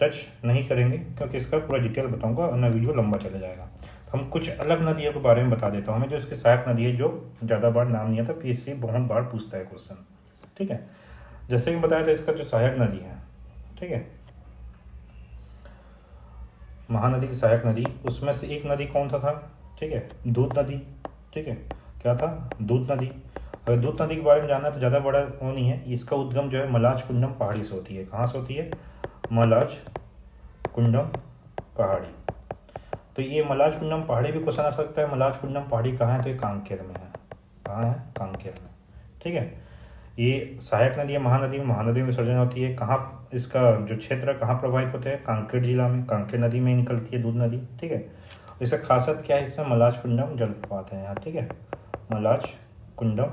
टच नहीं करेंगे, क्योंकि इसका पूरा डिटेल बताऊंगा और वीडियो लंबा चला जाएगा। हम कुछ अलग नदियों के बारे में बता देता हूँ। हमें जो इसकी सहायक नदी है, जो ज़्यादा बार नाम नहीं आता, पीएससी बहुत बार पूछता है क्वेश्चन, ठीक है। जैसे कि बताया था, इसका जो सहायक नदी है, ठीक है, महानदी की सहायक नदी, उसमें से एक नदी कौन सा था, ठीक है, दूध नदी, ठीक है, क्या था, दूध नदी। अगर दूध नदी के बारे में जानना है तो ज़्यादा बड़ा वो नहीं है, इसका उद्गम जो है मलाज कुंडम पहाड़ी से होती है। कहाँ से होती है, मलाज कुंडम पहाड़ी। तो ये मलाज कुंडम पहाड़ी भी क्वेश्चन आ सकता है। मलाज कुंडम पहाड़ी कहाँ है, तो ये कांकेर में है। कहाँ है, कांकेर में, ठीक है। ये सहायक नदी है महानदी में, महानदी में विसर्जन होती है। कहाँ इसका जो क्षेत्र कहाँ प्रभावित होते हैं, कांकेर जिला में, कांकेर नदी में निकलती है दूध नदी, ठीक है। इसका खासियत क्या है, इसमें मलाज कुंडम जलप्रपात है यहाँ, ठीक है, मलाज कुंडम,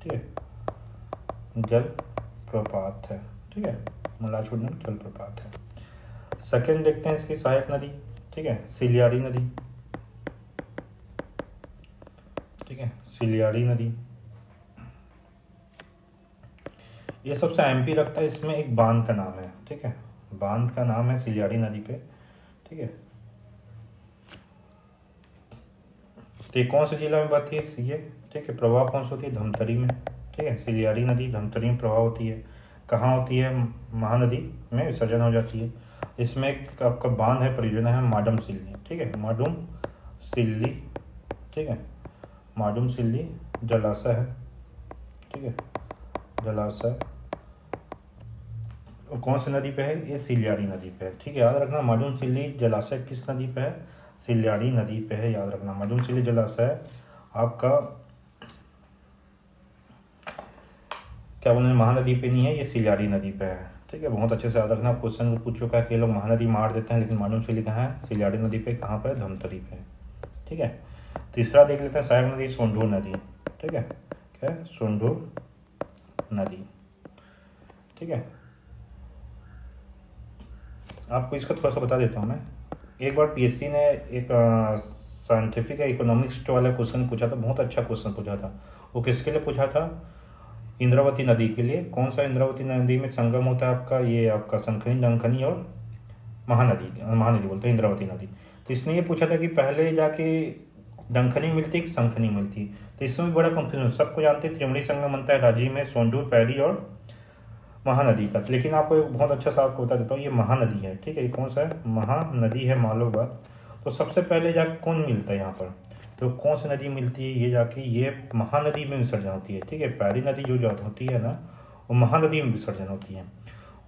ठीक है, जलप्रपात है, ठीक है, मलाज कुंडम जलप्रपात है। सेकेंड देखते हैं इसकी सहायक नदी, ठीक है, सिलियारी नदी, ठीक है, सिलियारी नदी। ये सबसे एमपी रखता है, इसमें एक बांध का नाम है, ठीक है, बांध का नाम है सिलियारी नदी पे, ठीक है। तो ये कौन से जिला में बहती है ये, ठीक है, प्रवाह कौन सी होती है, धमतरी में, ठीक है, सिलियारी नदी धमतरी में प्रवाह होती है। कहाँ होती है, महानदी में विसर्जन हो जाती है। इसमें एक आपका बांध है, परियोजना है माडम सिल्ली, ठीक है, माडूम सिल्ली, ठीक है, माडूम सिल्ली जलाशय है, ठीक है, जलाशय। और कौन सी नदी पे है, ये सिलियारी नदी पे है, ठीक है। याद रखना माडूम सिल्ली जलाशय किस नदी पे है, सिलियारी नदी पे है। याद रखना माडूम सिल्ली जलाशय आपका क्या बोलते हैं, महानदी पे नहीं है, ये सिलियारी नदी पे है, ठीक है। बहुत अच्छे से याद रखना, क्वेश्चन पूछ चुका है कि लोग महानदी मार देते हैं, लेकिन माडूम सिल्ली कहाँ है, सिलियारी नदी पे। कहाँ पर, धमतरी पे, ठीक है। तीसरा देख लेते हैं, सहायक नदी सोंढूर नदी, ठीक है, क्या है, सोंढूर नदी, ठीक है। आपको इसका थोड़ा सा बता देता हूँ मैं। एक बार पीएससी ने एक साइंटिफिक इकोनॉमिक्स वाला क्वेश्चन पूछा था, बहुत अच्छा क्वेश्चन पूछा था। वो किसके लिए पूछा था, इंद्रावती नदी के लिए। कौन सा इंद्रावती नदी में संगम होता है आपका, ये आपका शंखनी, डंखनी और महानदी बोलते हैं इंद्रावती नदी। तो इसने ये पूछा था कि पहले जाके डंखनी मिलती है कि शंखनी मिलती। तो इसमें बड़ा कंफ्यूजन, सबको जानते हैं त्रिवेणी संगम बनता है रांची में, सोंढूर, पैरी और महानदी का। लेकिन आपको एक बहुत अच्छा सा आपको बता देता हूँ, ये महानदी है, ठीक है। ये कौन सा है, महानदी है, मान लो बात। तो सबसे पहले जाके कौन मिलता है यहाँ पर, तो कौन सी नदी मिलती है, ये जाके ये महानदी में विसर्जन होती है, ठीक है। पैरी नदी जो होती है ना, वो महानदी में विसर्जन होती है।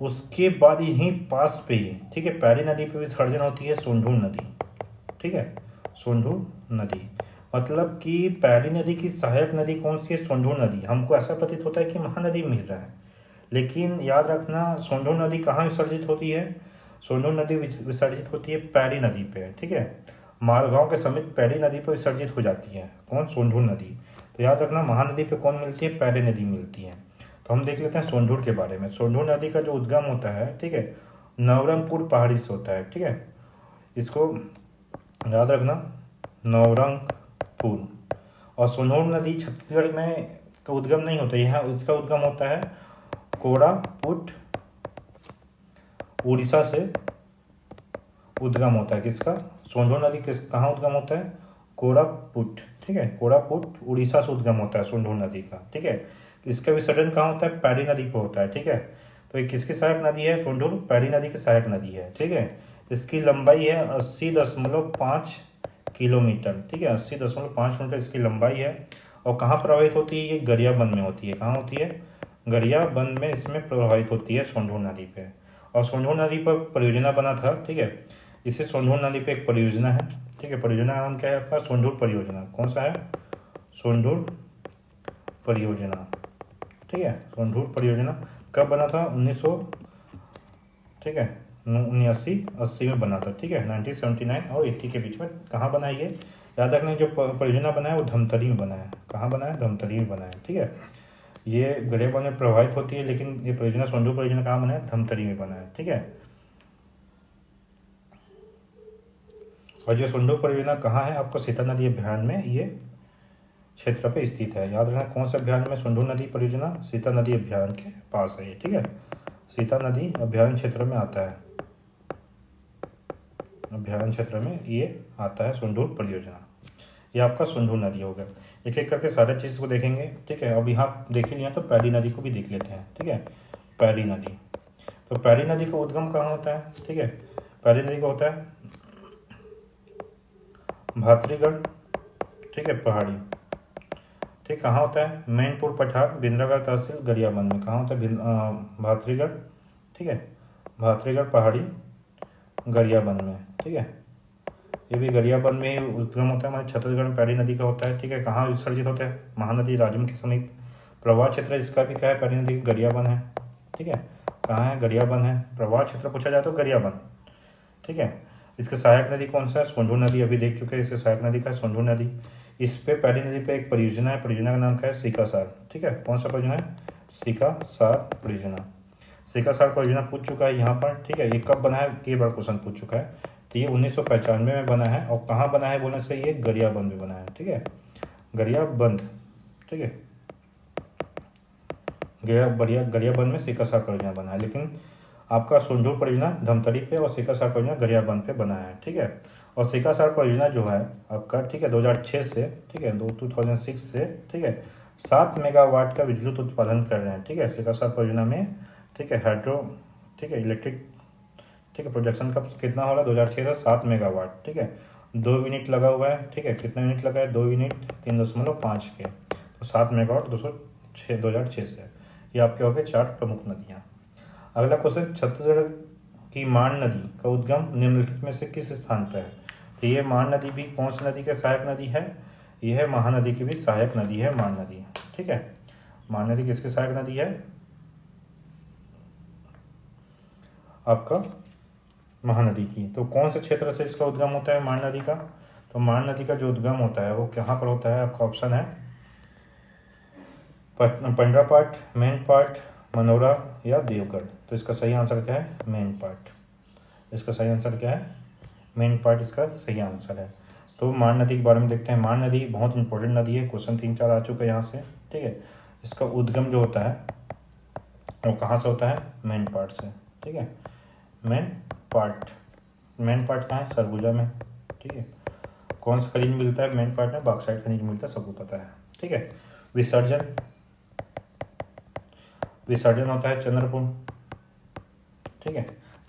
उसके बाद यहीं पास पे ही, ठीक है, पैरी नदी पे विसर्जन होती है सोंढूर नदी, ठीक है, सोंढूर नदी। मतलब कि पैरी नदी की सहायक नदी कौन सी है, सोंढूर नदी। हमको ऐसा प्रतीत होता है कि महानदी मिल रहा है, लेकिन याद रखना सोंढूर नदी कहाँ विसर्जित होती है, सोंढूर नदी विसर्जित होती है पैरी नदी पे, ठीक है। मालगांव के समीप पैरी नदी पर विसर्जित हो जाती है, कौन, सोंढूर नदी। तो याद रखना महानदी पे कौन मिलती है, पैरी नदी मिलती है। तो हम देख लेते हैं सोंढूर के बारे में। सोंढूर नदी का जो उद्गम होता है, ठीक है, नवरंगपुर पहाड़ी से होता है, ठीक है। इसको याद रखना, नवरंगपुर। और सोंढूर नदी छत्तीसगढ़ में का उद्गम नहीं होता है, यहाँ इसका उद्गम होता है कोरापुट, उड़ीसा से उद्गम होता है। किसका, सोंढूर नदी किस कहाँ उद्गम होता है, कोरापुट, ठीक है, कोरापुट उड़ीसा से उद्गम होता है सोंढूर नदी का, ठीक है। इसका विसर्जन कहाँ होता है, पैरी नदी पर होता है, ठीक है। तो ये किसकी सहायक नदी है, सोंढूर पैरी नदी की सहायक नदी है, ठीक है। इसकी लंबाई है 80.5 किलोमीटर, ठीक है, 80.5 किलोमीटर इसकी लंबाई है। और कहाँ प्रभावित होती है, ये गरियाबंद में होती है। कहाँ होती है, गरियाबंद में इसमें प्रभावित होती है सोंढूर नदी पे। और सोंढूर नदी पर परियोजना बना था, ठीक है। इसे सोंढूर नदी पे एक परियोजना है, ठीक है, परियोजना का नाम क्या है आपका, सोंढूर परियोजना। कौन सा है, सोंढूर परियोजना, ठीक है। सोंढूर परियोजना कब बना था? 1900, ठीक है, 1980 में बना था, ठीक है। 1979 और 80 के बीच में कहाँ बना है ये याद रखना। जो परियोजना बना है वो धमतरी में बना है। कहाँ बना है? धमतरी में बना है, ठीक है। ये गरियाबंद में प्रभावित होती है, लेकिन ये परियोजना सोंढूर परियोजना कहाँ बना है? धमतरी में बना है, ठीक है। और जो सोंढूर परियोजना कहाँ है? आपको सीता नदी अभ्यारण्य में ये क्षेत्र पे स्थित है। याद रखना कौन सा अभ्यारण्य में? सोंढूर नदी परियोजना सीता नदी अभ्यारण्य के पास है ये, ठीक है। सीता नदी अभ्यारण्य क्षेत्र में आता है, अभ्यारण्य क्षेत्र में ये आता है सोंढूर परियोजना। ये आपका सोंढूर नदी हो गया। एक एक करके सारे चीज़ को देखेंगे, ठीक है। अब यहाँ देख ही लिया तो पैरी नदी को भी देख लेते हैं, ठीक है। पैरी नदी, तो पैरी नदी का उद्गम कहाँ होता है? ठीक है, पैरी नदी का होता है भातरीगढ़, ठीक है, पहाड़ी, ठीक। कहाँ होता है? मैनपुर पठार, बिंद्रागढ़ तहसील, गरियाबंद में। कहाँ होता है? भातरीगढ़, ठीक है, भातरीगढ़ पहाड़ी, गरियाबंद में, ठीक है। ये भी गरियाबंद में ही उद्गम होता है। हमारे छत्तीसगढ़ में पैरी नदी का होता है, ठीक है। कहाँ विसर्जित होता है? महानदी राजम के समीप। प्रवाह क्षेत्र इसका भी क्या है? पैरी नदी गरियाबंद है, ठीक है। कहाँ है? गरियाबंद है। प्रवाह क्षेत्र पूछा जाए तो गरियाबंद, ठीक है। इसके सहायक नदी कौन सा है? सोंढूर नदी, अभी देख चुके हैं। इसके सहायक नदी का है सोंढूर नदी। इस पे पैरी नदी पे एक परियोजना है, परियोजना का नाम क्या है? सीकासार, ठीक है। कौन सा परियोजना है? सीकासार परियोजना। सीकासार परियोजना पूछ चुका है यहाँ पर, ठीक है। ये कब बना है? कई बार क्वेश्चन पूछ चुका है। तो ये 1995 में बना है। और कहाँ बना है बोलने से ये गरियाबंद में बना है, ठीक है। गरियाबंद, ठीक है, गरियाबंद में सीकासार परियोजना बना है। लेकिन आपका सोंढूर परियोजना धमतरी पे और सीकासार परियोजना गरियाबंद पे बना है, ठीक है। और सीकासार परियोजना जो है आपका, ठीक है, 2006 से, ठीक है, 2006 से, ठीक है, 7 मेगावाट का विद्युत उत्पादन कर रहे हैं, ठीक है। सीकासार परियोजना में, ठीक है, हाइड्रो, ठीक है, इलेक्ट्रिक, ठीक है, प्रोडक्शन का कितना हो रहा है? 2006 से 7 मेगावाट, ठीक है। 2 यूनिट लगा हुआ है, ठीक है। कितना यूनिट लगा है? 2 यूनिट 3.5 के, तो 7 मेगावाट 2006 से। ये आपके हो गए 4 प्रमुख नदियाँ। अगला क्वेश्चन, छत्तीसगढ़ की मान नदी का उद्गम निम्नलिखित में से किस स्थान पर है? तो ये मान नदी भी कौन सी नदी की सहायक नदी है? यह है महानदी की भी सहायक नदी है मान नदी, ठीक है। मान नदी किसकी सहायक नदी है? आपका महानदी की। तो कौन से क्षेत्र से इसका उद्गम होता है मान नदी का? तो मान नदी का जो उद्गम होता है वो कहाँ पर होता है? आपका ऑप्शन है पंडरापाठ, मैनपाट, मनोरा या देवगढ़। तो इसका सही आंसर क्या है? मैनपाट। इसका सही आंसर क्या है? मैनपाट इसका सही आंसर है। तो मान नदी के बारे में देखते हैं। मान नदी बहुत इंपॉर्टेंट नदी है, क्वेश्चन 3-4 आ चुका है यहाँ से, ठीक है। इसका उद्गम जो होता है वो कहाँ से होता है? मैनपाट से, ठीक है। मैनपाट, मैनपाट कहाँ है? सरगुजा में, ठीक है। कौन सा खनिज मिलता है मैनपाट में? बॉक्साइट खनिज मिलता है, सबको पता है, ठीक है। विसर्जन, विसर्जन होता है चंद्रपुर, ठीक है।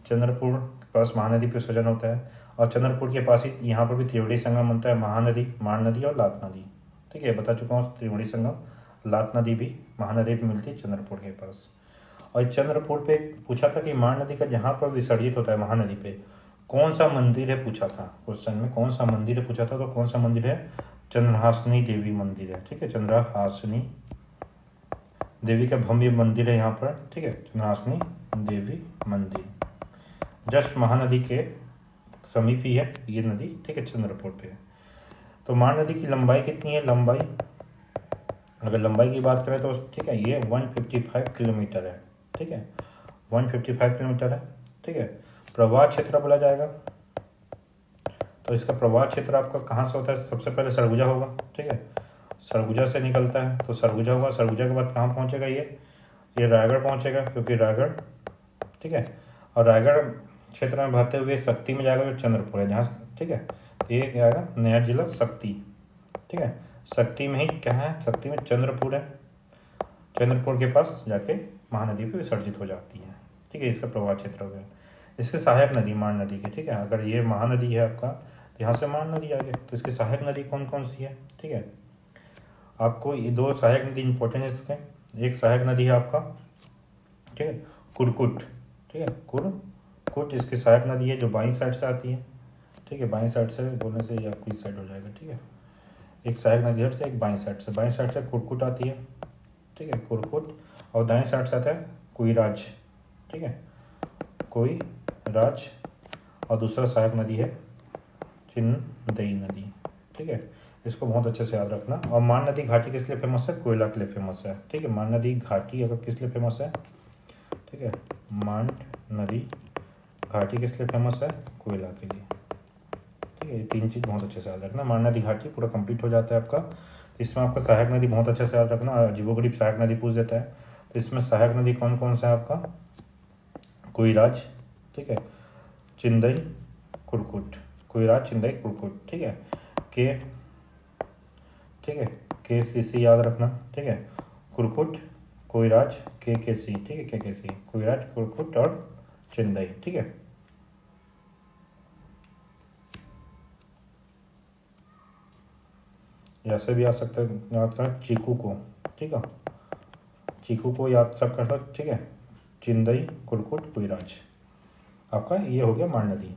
चंद्रपुर के पास महानदी पे विसर्जन होता है। और चंद्रपुर के पास ही यहाँ पर भी त्रिवेणी संगम बनता है, महानदी, मान नदी और लात नदी, ठीक है। बता चुका हूँ त्रिवेणी संगम, लात नदी भी महानदी पे मिलती है चंद्रपुर के पास। और चंद्रपुर पे पूछा था कि मान नदी का जहाँ पर विसर्जित होता है महानदी पे कौन सा मंदिर है, पूछा था क्वेश्चन में। कौन सा मंदिर है पूछा था, तो कौन सा मंदिर है? चंद्रहासिनी देवी मंदिर है, ठीक है। चंद्रहासिनी देवी का भव्य मंदिर है यहाँ पर, ठीक है। चंद्रहासिनी देवी मंदिर जस्ट महानदी के समीप ही है ये नदी, ठीक है, चंद्रपुर पे। तो मान नदी की लंबाई कितनी है? लंबाई, अगर लंबाई की बात करें तो, ठीक है, ये 155 किलोमीटर है, ठीक है, 155 किलोमीटर है, ठीक है। प्रवाह क्षेत्र बोला जाएगा तो इसका प्रवाह क्षेत्र आपका कहाँ से होता है? सबसे पहले सरगुजा होगा, ठीक है। सरगुजा से निकलता है तो सरगुजा होगा। सरगुजा के बाद कहाँ पहुँचेगा? ये रायगढ़ पहुँचेगा, क्योंकि रायगढ़, ठीक है। और रायगढ़ क्षेत्र में बहते हुए शक्ति में जाएगा जो चंद्रपुर है जहाँ, ठीक है। तो ये क्या आएगा? नया जिला शक्ति, ठीक है। शक्ति में ही क्या है? शक्ति में चंद्रपुर है। चंद्रपुर के पास जाके महानदी पे विसर्जित हो जाती है, ठीक है। इसका प्रवाह क्षेत्र हो गया। इसके सहायक नदी मान नदी की, ठीक है। अगर ये महानदी है आपका तो यहाँ से मान नदी आ गई, तो इसकी सहायक नदी कौन कौन सी है, ठीक है। आपको ये 2 सहायक नदी इंपॉर्टेंट है इसके। एक सहायक नदी है आपका, ठीक है, कुरकुट, ठीक है, कुरकुट इसकी सहायक नदी है जो बाईं साइड से आती है, ठीक है। बाईं साइड से बोलने से ये आपकी इस साइड हो जाएगा, ठीक है। एक सहायक नदी है एक बाईं साइड से, बाईं साइड से कुरकुट आती है, ठीक है, कुरकुट। और दाएं साइड से आता है कोयराज, ठीक है, कोयराज। और दूसरा सहायक नदी है चिंदई नदी, ठीक है। इसको बहुत अच्छे से याद रखना। और मान नदी घाटी किस लिए फेमस है? कोयला के लिए फेमस है, ठीक है। मान नदी घाटी अगर किस लिए फेमस है, ठीक है, मान नदी घाटी किस लिए फेमस है? कोयला के लिए, ठीक है। ये तीन चीज़ बहुत अच्छे से याद रखना। मान नदी घाटी पूरा कंप्लीट हो जाता है आपका। तो इसमें आपका सहायक नदी बहुत अच्छे से याद रखना। अजीबोगरीब सहायक नदी पूछ देता है, तो इसमें सहायक नदी कौन कौन सा है आपका? कोयराज, ठीक है, चिंदई, कुरकुट, कोयराज, चिंदई, कुरकुट, ठीक है। के, ठीक है, KCC याद रखना, ठीक है। कुरकुट, कोयराज, KKC, ठीक है, KKC, कोयराज, कुरकुट और चिंदई, ठीक है। ऐसे भी आ सकता है याद कर चीकू को, ठीक है, चीकू को याद कर सकते, ठीक है। चिंदई, कुरकुट, कोयराज, आपका ये हो गया मान नदी।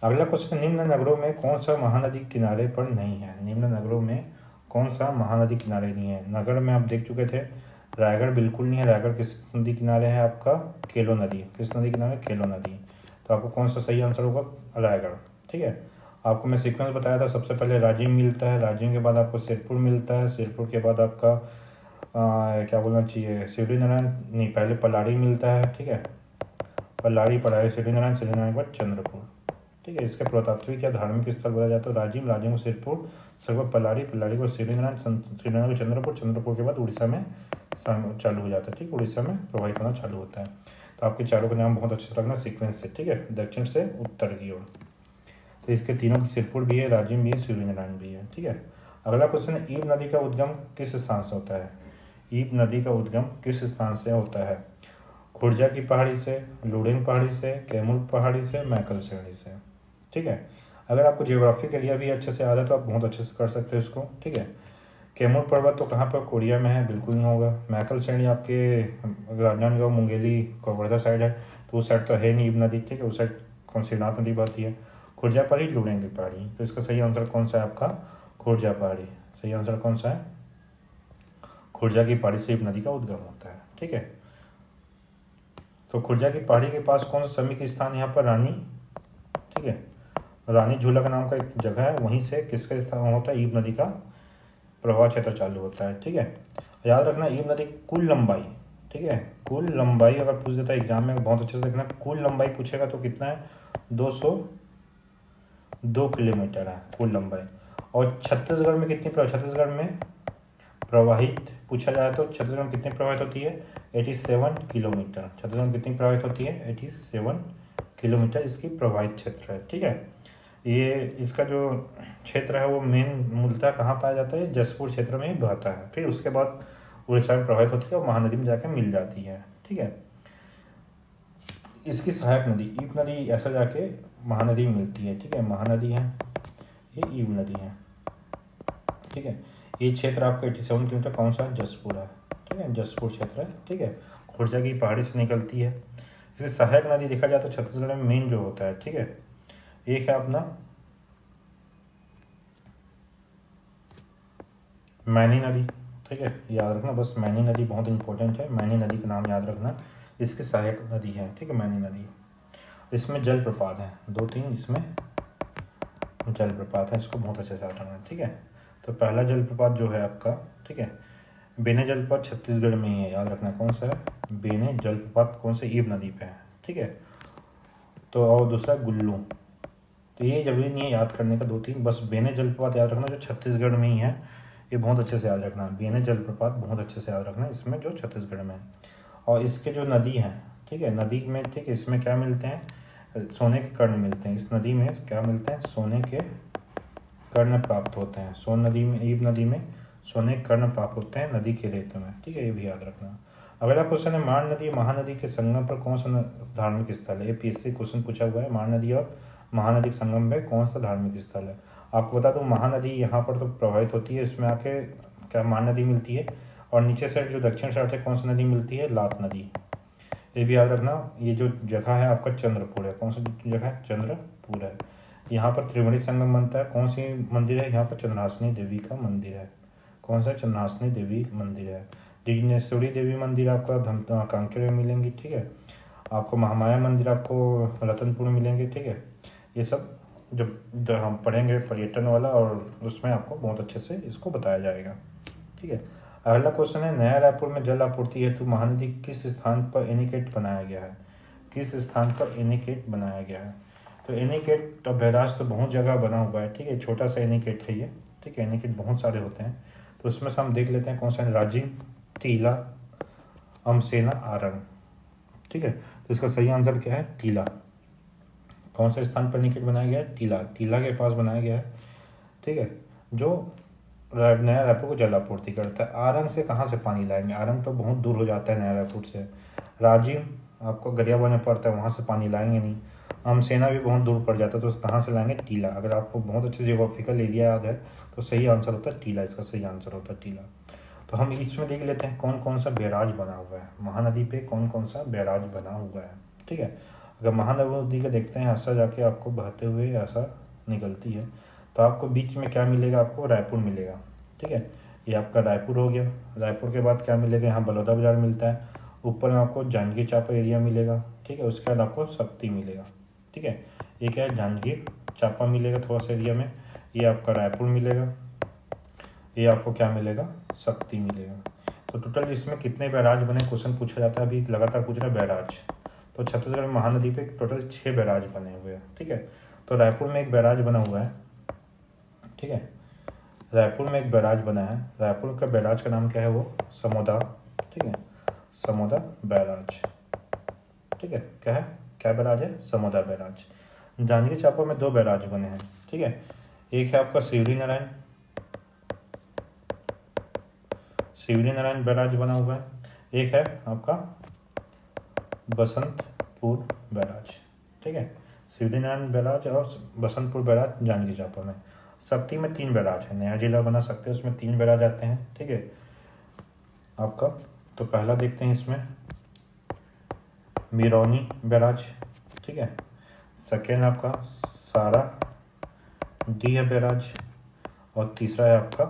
अगला क्वेश्चन, निम्न नगरों में कौन सा महानदी किनारे पर नहीं है? निम्न नगरों में कौन सा महानदी किनारे नहीं है? नगर में आप देख चुके थे, रायगढ़ बिल्कुल नहीं है। रायगढ़ किस नदी किनारे है आपका? केलो नदी। किस नदी किनारे? केलो नदी। तो आपको कौन सा सही आंसर होगा? रायगढ़, ठीक है। आपको मैं सीक्वेंस बताया था, सबसे पहले राजिम मिलता है, राजिम के बाद आपको सिरपुर मिलता है, सिरपुर के बाद आपका क्या बोलना चाहिए, सिवड़ी नारायण नहीं, पहले पलाड़ी मिलता है, ठीक है, पलाड़ी, पढ़ाई, सिवड़ी नारायण, सिवड़ी नारायण के बाद चंद्रपुर, ठीक है। इसके पुरातात्विक या धार्मिक स्थल बोला जाता है राजिम, राजिम को सिरपुर, उसके बाद पलाड़ी, पलाड़ी को सिवड़ी नारायण, सिवड़ी नारायण को चंद्रपुर, चंद्रपुर के बाद उड़ीसा में चालू हो जाता है, ठीक, उड़ीसा में प्रवाहित होना चालू होता है। तो आपके चारों का नाम बहुत अच्छे से रखना सीक्वेंस से, ठीक है, दक्षिण से उत्तर की ओर। तो इसके तीनों, सिरपुर भी है, राजिम भी है, सिवड़ी नारायण भी है, ठीक है। अगला क्वेश्चन है, ईब नदी का उद्गम किस स्थान से होता है? ईब नदी का उद्गम किस स्थान से होता है? खुर्जा की पहाड़ी से, लुडेंग पहाड़ी से, कैमूर पहाड़ी से, मैकल श्रेणी से, ठीक है। अगर आपको जियोग्राफी के लिए भी अच्छे से याद है तो आप बहुत अच्छे से कर सकते हो इसको, ठीक है। कैमूर पर्वत तो कहाँ पर? कोरिया में है, बिल्कुल नहीं होगा। मैकल श्रेणी आपके राजनांदगांव, मुंगेली, कवर्धा साइड है, तो उस साइड तो है नहीं ईब नदी, ठीक है, उस साइड कौन सी नाथ नदी बहती है? खुर्जा पहाड़ी, लुडेंग की पहाड़ी। तो इसका सही आंसर कौन सा है आपका? खुर्जा पहाड़ी। सही आंसर कौन सा है? खुर्जा की पहाड़ी से ईब नदी का उद्गम होता है, ठीक है। तो खुर्जा की पहाड़ी के पास कौन सा समीप स्थान यहाँ पर? रानी, ठीक है, रानी झूला का नाम का एक जगह है, वहीं से किसका स्थान होता है? ईब नदी का प्रवाह क्षेत्र चालू होता है, ठीक है। याद रखना ईब नदी कुल लंबाई, ठीक है, कुल लंबाई अगर पूछ देता है एग्जाम में, बहुत अच्छे से देखना, कुल लंबाई पूछेगा तो कितना है? 202 किलोमीटर है कुल लंबाई। और छत्तीसगढ़ में कितनी छत्तीसगढ़ में प्रवाहित पूछा जाए तो छत्तीसगढ़ में कितनी प्रवाहित होती है? 87 किलोमीटर। छत्तीसगढ़ में कितनी प्रवाहित होती है? 87 किलोमीटर इसकी प्रवाहित क्षेत्र है, ठीक है। ये इसका जो क्षेत्र है वो मेन मूलतः कहाँ पाया जाता है? जसपुर क्षेत्र में ही बहता है, फिर उसके बाद उड़ीसा में प्रवाहित होती है और महानदी में जाके मिल जाती है, ठीक है। इसकी सहायक नदी ईब नदी ऐसा जाके महानदी मिलती है, ठीक है, महानदी है, ये ईब नदी है, ठीक है। ये क्षेत्र आपका 87 किलोमीटर कौन सा? जसपुर है, ठीक है, जसपुर क्षेत्र है, ठीक है। खुर्जा की पहाड़ी से निकलती है। इसकी सहायक नदी देखा जाए तो छत्तीसगढ़ में मेन जो होता है, ठीक है, एक है अपना मैनी नदी, ठीक है, याद रखना बस, मैनी नदी बहुत इंपॉर्टेंट है, मैनी नदी का नाम याद रखना। इसकी सहायक नदी है, ठीक है, मैनी नदी। इसमें जलप्रपात है 2-3, इसमें जलप्रपात है, इसको बहुत अच्छे से याद रखना, ठीक है। तो पहला जलप्रपात जो है आपका, ठीक है, बेने जलप्रपात छत्तीसगढ़ में ही है, याद रखना कौन सा है? बेने जलप्रपात कौन से? ईब नदी पे है, ठीक है। तो और दूसरा गुल्लू, तो ये जरूरी नहीं है याद करने का 2-3, बस बेने जलप्रपात याद रखना जो छत्तीसगढ़ में ही है, ये बहुत अच्छे से याद रखना। बेने जलप्रपात बहुत अच्छे से याद रखना, इसमें जो छत्तीसगढ़ में है। और इसके जो नदी है, ठीक है, नदी में, ठीक है, इसमें क्या मिलते हैं? सोने के कर्ण मिलते हैं। इस नदी में क्या मिलते हैं? सोने के कर्ण प्राप्त होते हैं। सोन नदी में, ईब नदी में सोने के कर्ण प्राप्त होते हैं नदी के रेत में, ठीक है, ये भी याद रखना। अगला क्वेश्चन है, मान नदी महानदी के संगम पर कौन सा धार्मिक स्थल है? APSC क्वेश्चन पूछा हुआ है, मान नदी और महानदी के संगम में कौन सा धार्मिक स्थल है? आपको बता दूं, महानदी यहाँ पर तो प्रवाहित होती है, इसमें आके क्या मान नदी मिलती है, और नीचे साइड जो दक्षिण साइड से कौन सी नदी मिलती है? लात नदी। ये भी याद रखना। ये जो जगह है आपका चंद्रपुर है, कौन सी जगह है? चंद्रपुर है। यहाँ पर त्रिवेणी संगम बनता है, कौन सी मंदिर है? यहाँ पर चंद्रहासिनी देवी का मंदिर है। कौन सा? चंद्रहासिनी देवी मंदिर है। जिनेश्वरी देवी मंदिर आपका कांकेर में मिलेंगी, ठीक है। आपको महामाया मंदिर आपको रतनपुर में मिलेंगे, ठीक है। ये सब जब हम पढ़ेंगे पर्यटन वाला, और उसमें आपको बहुत अच्छे से इसको बताया जाएगा, ठीक है। अगला क्वेश्चन है, नया रायपुर में जल आपूर्ति हेतु महानदी किस स्थान पर एनीकट बनाया गया है? किस स्थान पर एनीकट बनाया गया है? तो एनीकट बैराज तो बहुत जगह बना हुआ है, ठीक है। छोटा सा एनीकट है ये, ठीक है। एनीकट बहुत सारे होते हैं, तो उसमें से हम देख लेते हैं कौन सा है। राजिम, टीला, अमसेना, आरंग, ठीक है। तो इसका सही आंसर क्या है? टीला। कौन से स्थान पर एनीकट बनाया गया है? टीला। टीला के पास बनाया गया है, ठीक है, जो नया रायपुर को जल आपूर्ति करता है। आरंग से कहाँ से पानी लाएंगे? आरंग तो बहुत दूर हो जाता है नया रायपुर से। राजिम आपको गरियाबंद में पड़ता है, वहाँ से पानी लाएंगे नहीं। अमसेना भी बहुत दूर पड़ जाता है, तो कहाँ से लाएंगे? टीला। अगर आपको बहुत अच्छे जियोग्राफिकल एरिया याद है तो सही आंसर होता है टीला, इसका सही आंसर होता है टीला। तो हम इसमें देख लेते हैं कौन कौन सा बैराज बना हुआ है महानदी पे, कौन कौन सा बैराज बना हुआ है, ठीक है। अगर महानदी का देखते हैं, ऐसा जाके आपको बहते हुए ऐसा निकलती है, तो आपको बीच में क्या मिलेगा? आपको रायपुर मिलेगा, ठीक है। ये आपका रायपुर हो गया। रायपुर के बाद क्या मिलेगा? यहाँ बलौदा बाजार मिलता है। ऊपर में आपको जांजगीर चांपा एरिया मिलेगा, ठीक है। उसके बाद आपको शक्ति मिलेगा, ठीक है। ये क्या है? जांजगीर चांपा मिलेगा थोड़ा सा एरिया में। ये आपका रायपुर मिलेगा। ये आपको क्या मिलेगा? शक्ति मिलेगा। तो टोटल इसमें कितने बैराज बने क्वेश्चन पूछा जाता है, अभी लगातार पूछ रहा है बैराज। तो छत्तीसगढ़ में महानदी पे टोटल 6 बैराज बने हुए हैं, ठीक है। तो रायपुर में एक बैराज बना हुआ है, ठीक है। रायपुर में एक बैराज बना है। रायपुर का बैराज का नाम क्या है? वो समोदा, ठीक है। समोदा बैराज, ठीक है। क्या है? क्या बैराज है? समोदा बैराज। जांजगीर चांपा में 2 बैराज बने हैं, ठीक है। एक है आपका शिवरी नारायण, शिवरी नारायण बैराज बना हुआ है। एक है आपका बसंतपुर बैराज, ठीक है। शिवरी नारायण बैराज और बसंतपुर बैराज जांजगीर चांपा में। शक्ति में 3 बैराज है, नया जिला बना सकते हैं, उसमें 3 बैराज आते हैं, ठीक है आपका। तो पहला देखते हैं इसमें मिरौनी बैराज, ठीक है। सेकेंड आपका सारा डीह बैराज, और तीसरा है आपका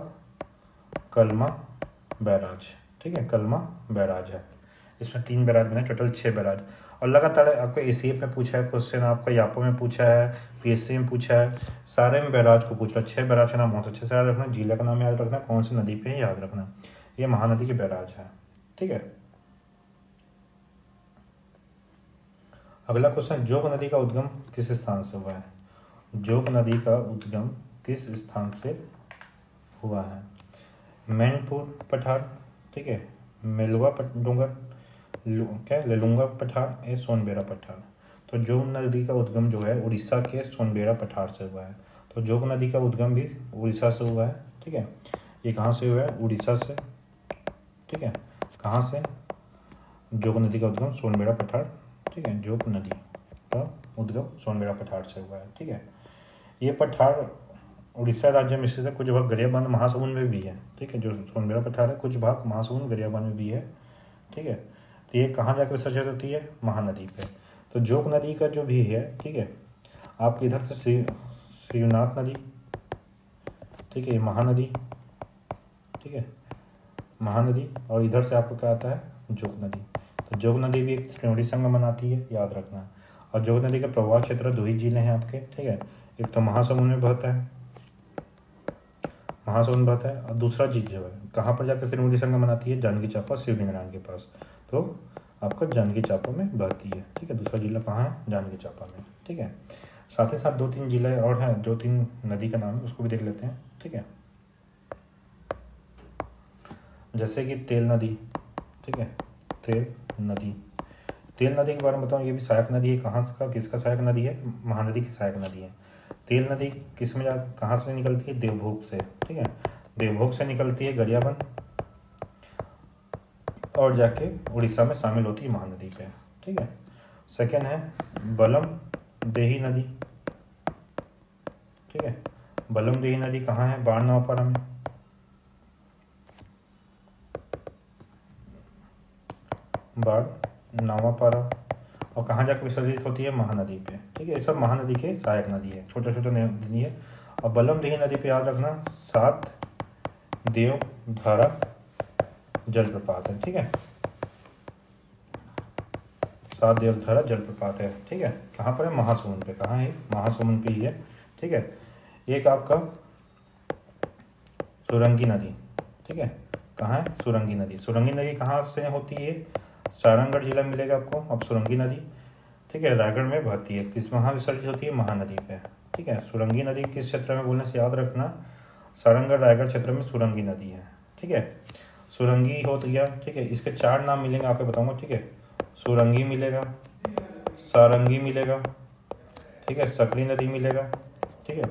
कलमा बैराज, ठीक है। कलमा बैराज है। इसमें 3 बैराज बने, टोटल 6 बैराज। और लगातार आपको एसीएफ में पूछा है क्वेश्चन, आपका यापो में पूछा है, पीएससी में पूछा है, सारे में बैराज को पूछ रहा है। 6 बैराज का नाम बहुत अच्छे से याद रखना, जिला का नाम याद रखना, कौन सी नदी पे है याद रखना। ये महानदी के बैराज है, ठीक है। अगला क्वेश्चन, जोग नदी का उद्गम किस स्थान से हुआ है? जोग नदी का उद्गम किस स्थान से हुआ है? मैनपुर पठार, ठीक है। मेलवा डूंगर, क्या लेलुंगा पठार, ये सोनबेरा पठार। तो जोग नदी का उद्गम जो है उड़ीसा के सोनबेरा पठार से हुआ है। तो जोग नदी का उद्गम भी उड़ीसा से हुआ है, ठीक है। ये कहाँ से हुआ है? उड़ीसा से, ठीक है। कहाँ से? जोग नदी का उद्गम सोनबेरा पठार, ठीक है। जोग नदी का उद्गम सोनबेरा पठार से हुआ है, ठीक है। ये पठार उड़ीसा राज्य में स्थित है, कुछ भाग गरियाबंद महासमुंद में भी है, ठीक है। जो सोनबेरा पठार है कुछ भाग महासमुंद गरियाबंद में भी है, ठीक है। तो ये कहाँ जाकर विसर्जित होती है? महानदी पे। तो जोग नदी का जो भी है, ठीक है, आपके इधर से शिवनाथ नदी, ठीक है, महानदी, ठीक है, महानदी, और इधर से आपको क्या आता है? जोग नदी। तो जोग नदी भी एक त्रिवेणी संगम बनाती है, याद रखना। और जोग नदी का प्रवाह क्षेत्र 2 ही जिले हैं आपके, ठीक है। एक तो महासमुंद में बहता है, महासमुंद बहता है, और दूसरा चीज जो है कहाँ पर जाकर त्रिवेणी संगम बनाती है? जांजगीर चांपा शिवलिंग नारायण के पास। तो आपका जांजगीर चांपा में बहती है, ठीक है। दूसरा जिला कहाँ है? जांजगीर चांपा में, ठीक है। साथ ही साथ 2-3 जिले और हैं, 2-3 नदी का नाम है, उसको भी देख लेते हैं, ठीक है। जैसे कि तेल नदी, ठीक है, तेल नदी। तेल नदी के बारे में बताऊँ, ये भी सहायक नदी है। कहाँ का, किसका सहायक नदी है? महानदी की सहायक नदी है। तेल नदी किस में कहाँ से निकलती है? देवभोग से, ठीक है। देवभोग से निकलती है गरियाबंद, और जाके उड़ीसा में शामिल होती है महानदी पे, ठीक है। सेकेंड है बलम देही नदी, ठीक है। बलम देही नदी कहाँ है? बाढ़ नवापारा में। बाढ़ नवापारा, और कहाँ जाकर विसर्जित होती है? महानदी पे, ठीक है। ये सब महानदी के सहायक नदी है, छोटे छोटे नदी है। और बलम देही नदी पे याद रखना 7 देव धारा जलप्रपात है। ठीक है, 7 देवधारा जलप्रपात है। ठीक है, कहाँ पर है? महासमुंद पे। कहाँ है? महासमुंद पे ही है। ठीक है, एक आपका सुरंगी नदी। ठीक है, कहाँ है? सुरंगी नदी। सुरंगी नदी कहाँ से होती है? सारंगढ़ जिला में मिलेगा आपको। अब सुरंगी नदी, ठीक है, रायगढ़ में बहती है। किस महाविसर्जित होती है? महानदी पे। ठीक है, सुरंगी नदी किस क्षेत्र में बोलने से याद रखना, सारंगढ़ रायगढ़ क्षेत्र में सुरंगी नदी है। ठीक है, सुरंगी हो तो गया। ठीक है, इसके 4 नाम मिलेंगे, आपको बताऊंगा। ठीक है, सुरंगी मिलेगा, सारंगी मिलेगा, ठीक है, सकरी नदी मिलेगा, ठीक है,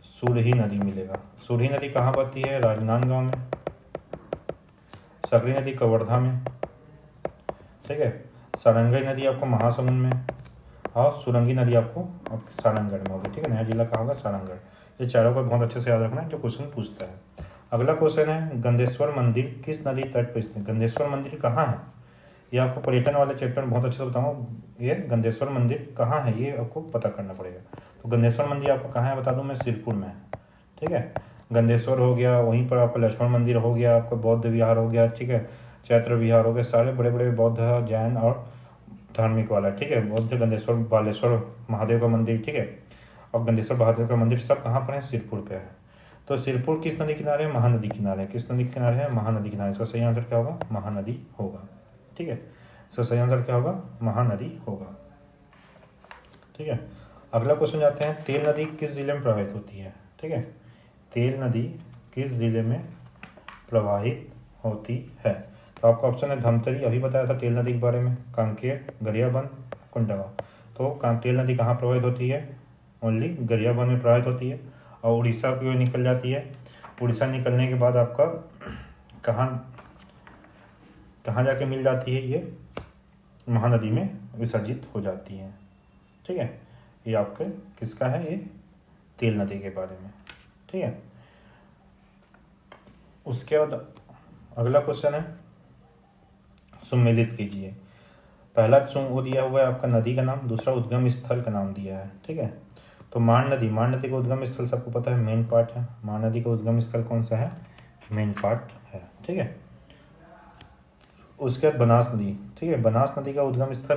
सुरही नदी मिलेगा। सुरही नदी कहाँ बहती है? राजनांदगांव में। सकरी नदी कवर्धा में। ठीक है, सारंगी नदी आपको महासमुंद में, और सुरंगी नदी आपको सारंगढ़ में होगी। ठीक है, नया जिला कहाँ होगा? सारंगढ़। ये चारों को बहुत अच्छे से याद रखना है जो क्वेश्चन पूछता है। अगला क्वेश्चन है, गंदेश्वर मंदिर किस नदी तट पर स्थित? गंदेश्वर मंदिर कहाँ है? ये आपको पर्यटन वाले चैप्टर में बहुत अच्छे से बताऊंगा। ये गंदेश्वर मंदिर कहाँ है ये आपको पता करना पड़ेगा। तो गंदेश्वर मंदिर आपको कहाँ है बता दूं मैं, सिरपुर में है। ठीक है, गंदेश्वर हो गया, वहीं पर आपका लक्ष्मण मंदिर हो गया, आपका बौद्ध विहार हो गया, ठीक है, चैत्र विहार हो गया, सारे बड़े बड़े बौद्ध जैन और धार्मिक वाला। ठीक है, बौद्ध गंदेश्वर बालेश्वर महादेव का मंदिर। ठीक है, और गंदेश्वर महादेव का मंदिर सब कहाँ पर है? सिरपुर पे है। तो सिरपुर किस नदी किनारे है? महानदी किनारे। किस नदी के किनारे है? महानदी किनारे। इसका सही आंसर क्या होगा? महानदी होगा। ठीक है, इसका सही आंसर क्या होगा? महानदी होगा। ठीक है, अगला क्वेश्चन जाते हैं, तेल नदी किस जिले में प्रवाहित होती है? ठीक है, तेल नदी किस जिले में प्रवाहित होती है? तो आपका ऑप्शन है धमतरी, अभी बताया था तेल नदी के बारे में, कांकेर, गरियाबंद, कुंडवा। तो तेल नदी कहाँ प्रवाहित होती है? ओनली गरियाबंद में प्रवाहित होती है, और उड़ीसा की ओर निकल जाती है। उड़ीसा निकलने के बाद आपका कहाँ कहाँ जाके मिल जाती है? ये महानदी में विसर्जित हो जाती है। ठीक है, ये आपके किसका है? ये तेल नदी के बारे में। ठीक है, उसके बाद अगला क्वेश्चन है, सुमेलित कीजिए। पहला वो दिया हुआ है आपका नदी का नाम, दूसरा उद्गम स्थल का नाम दिया है। ठीक है, तो मान नदी का उद्गम स्थल सबको पता है, मेन पार्ट है। मान नदी का उद्गम स्थल कौन सा है? मेन पार्ट है। ठीक है, उसके बाद बनास नदी। ठीक है, बनास नदी का उद्गम स्थल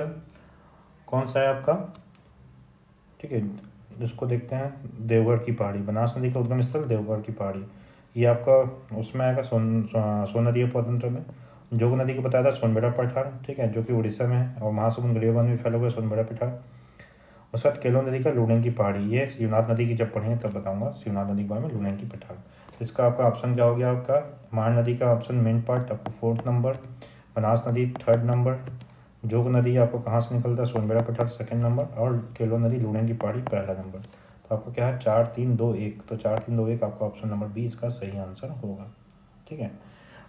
कौन सा है आपका? ठीक है, इसको देखते हैं, देवगढ़ की पहाड़ी। बनास नदी का उद्गम स्थल देवगढ़ की पहाड़ी। ये आपका उसमें आएगा सोन नदी उपतंत्र में। जोग नदी को बताया था सोनबेड़ा पठार। ठीक है, जो कि उड़ीसा में है, और महासमुंद गरियाबंद में फैला हुआ है सोनबेड़ा पठार। उसके बाद केलो नदी का लुडेन की पहाड़ी। ये शिवनाथ नदी की जब पढ़ेंगे तब बताऊंगा शिवनाथ नदी के बारे में, लुडेन की पठार। इसका आपका ऑप्शन क्या हो गया? आपका महान नदी का ऑप्शन मेन पार्ट आपको 4th नंबर, बनास नदी 3rd नंबर, जोग नदी आपको कहाँ से निकलता है? सोनबेड़ा पठार 2nd नंबर, और केलो नदी लुडेन की पहाड़ी 1ला नंबर। तो आपको क्या है? 4 3 2 1। तो 4 3 2 1 आपका ऑप्शन नंबर बी इसका सही आंसर होगा। ठीक है,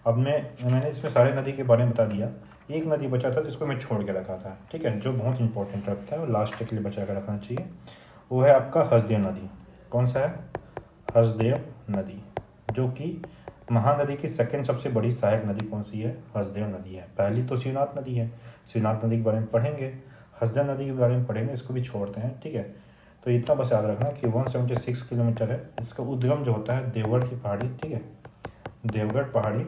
अब मैंने इसमें सारे नदी के बारे में बता दिया। एक नदी बचा था जिसको मैं छोड़ के रखा था। ठीक है, जो बहुत इंपॉर्टेंट रखता है और लास्ट के लिए बचा कर रखना चाहिए, वो है आपका हसदेव नदी। कौन सा है? हसदेव नदी, जो कि महानदी की 2nd सबसे बड़ी सहायक नदी कौन सी है? हसदेव नदी है। पहली तो शिवनाथ नदी है, शिवनाथ नदी के बारे में पढ़ेंगे, हसदेव नदी के बारे में पढ़ेंगे, इसको भी छोड़ते हैं। ठीक है, तो इतना बस याद रखना कि 176 किलोमीटर है। इसका उद्गम जो होता है देवगढ़ की पहाड़ी। ठीक है, देवगढ़ पहाड़ी।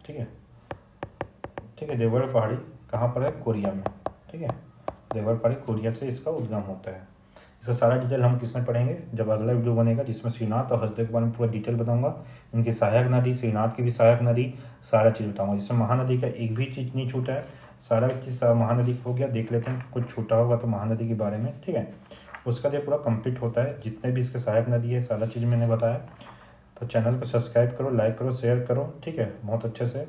ठीक है, ठीक है, देवगढ़ पहाड़ी कहाँ पर है? कोरिया में। ठीक है, देवगढ़ पहाड़ी कोरिया से इसका उद्गम होता है। इसका सारा डिटेल हम किसमें पढ़ेंगे? जब अगला वीडियो बनेगा, जिसमें श्रीनाथ और हसदेव के बारे में पूरा डिटेल बताऊंगा। इनकी सहायक नदी, श्रीनाथ की भी सहायक नदी, सारा चीज़ बताऊंगा। जिसमें महानदी का एक भी चीज़ नहीं छूटा है, सारा चीज़ महानदी हो गया। देख लेते हैं, कुछ छूटा होगा तो महानदी के बारे में। ठीक है, उसका जो पूरा कंप्लीट होता है, जितने भी इसके सहायक नदी है, सारा चीज़ मैंने बताया। तो चैनल को सब्सक्राइब करो, लाइक करो, शेयर करो। ठीक है, बहुत अच्छे से।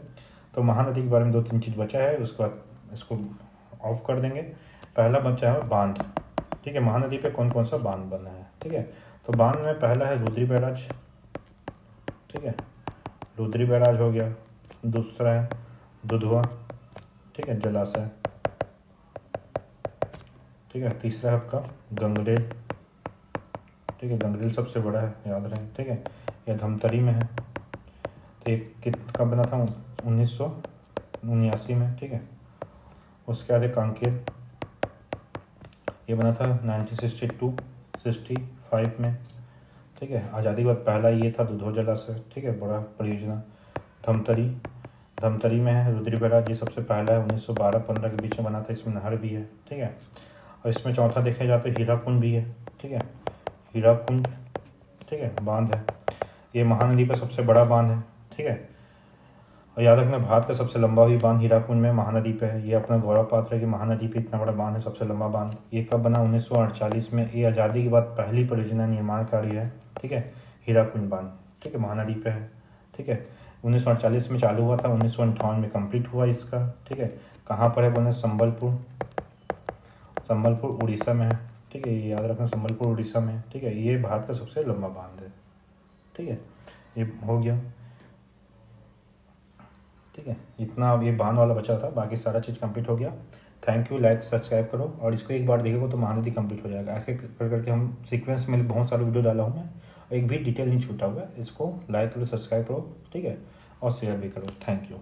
तो महानदी के बारे में 2-3 चीज़ बचा है, उसके बाद इसको ऑफ कर देंगे। पहला बचा है बांध। ठीक है, महानदी पे कौन कौन सा बांध बना है? ठीक है, तो बांध में पहला है रुद्री बैराज। ठीक है, रुद्री बैराज हो गया। दूसरा है दुधवा। ठीक है, जलाशय। ठीक है, तीसरा है आपका गंगरेल। ठीक है, गंगरेल सबसे बड़ा है, याद रहे। ठीक है, यह धमतरी में है। तो ये कब बना था? 1979 में। ठीक है, उसके बाद कांकेर, ये बना था 1962-65 में। ठीक है, आज़ादी के बाद पहला ये था दुधवा जलाशय। ठीक है, बड़ा परियोजना। धमतरी धमतरी में है। रुद्री बैराज ये सबसे पहला है, 1912-15 के बीच में बना था। इसमें नहर भी है, ठीक है। और इसमें चौथा देखा जाए तो हीराकुंड भी है, ठीक है। हीराकुंड, ठीक है, बांध है। ये महानदी पर सबसे बड़ा बांध है, ठीक है। और याद रखना भारत का सबसे लंबा भी बांध हीराकुंड में महानदी पे है। ये अपना गौरव पात्र है कि महानदी पे इतना बड़ा बांध है, सबसे लंबा बांध। ये कब बना? 1948 में। ये आज़ादी के बाद पहली परियोजना निर्माण कार्य है, ठीक है। हीराकुंड बांध, ठीक है, महानदी पे है, ठीक है। 1948 में चालू हुआ था, 1958 में कंप्लीट हुआ इसका, ठीक है। कहाँ पर है बोले? संबलपुर, संबलपुर उड़ीसा में है, ठीक है। ये याद रखना, संबलपुर उड़ीसा में है, ठीक है। ये भारत का सबसे लंबा बांध है, ठीक है। ये हो गया, ठीक है। इतना अब ये बांध वाला बचा था, बाकी सारा चीज़ कंप्लीट हो गया। थैंक यू, लाइक सब्सक्राइब करो और इसको एक बार देखोगे तो महानदी कंप्लीट हो जाएगा। ऐसे कर करके हम सीक्वेंस में बहुत सारे वीडियो डाला हूँ मैं, एक भी डिटेल नहीं छूटा हुआ है। इसको लाइक करो, सब्सक्राइब करो, ठीक है, और शेयर भी करो। Thank you.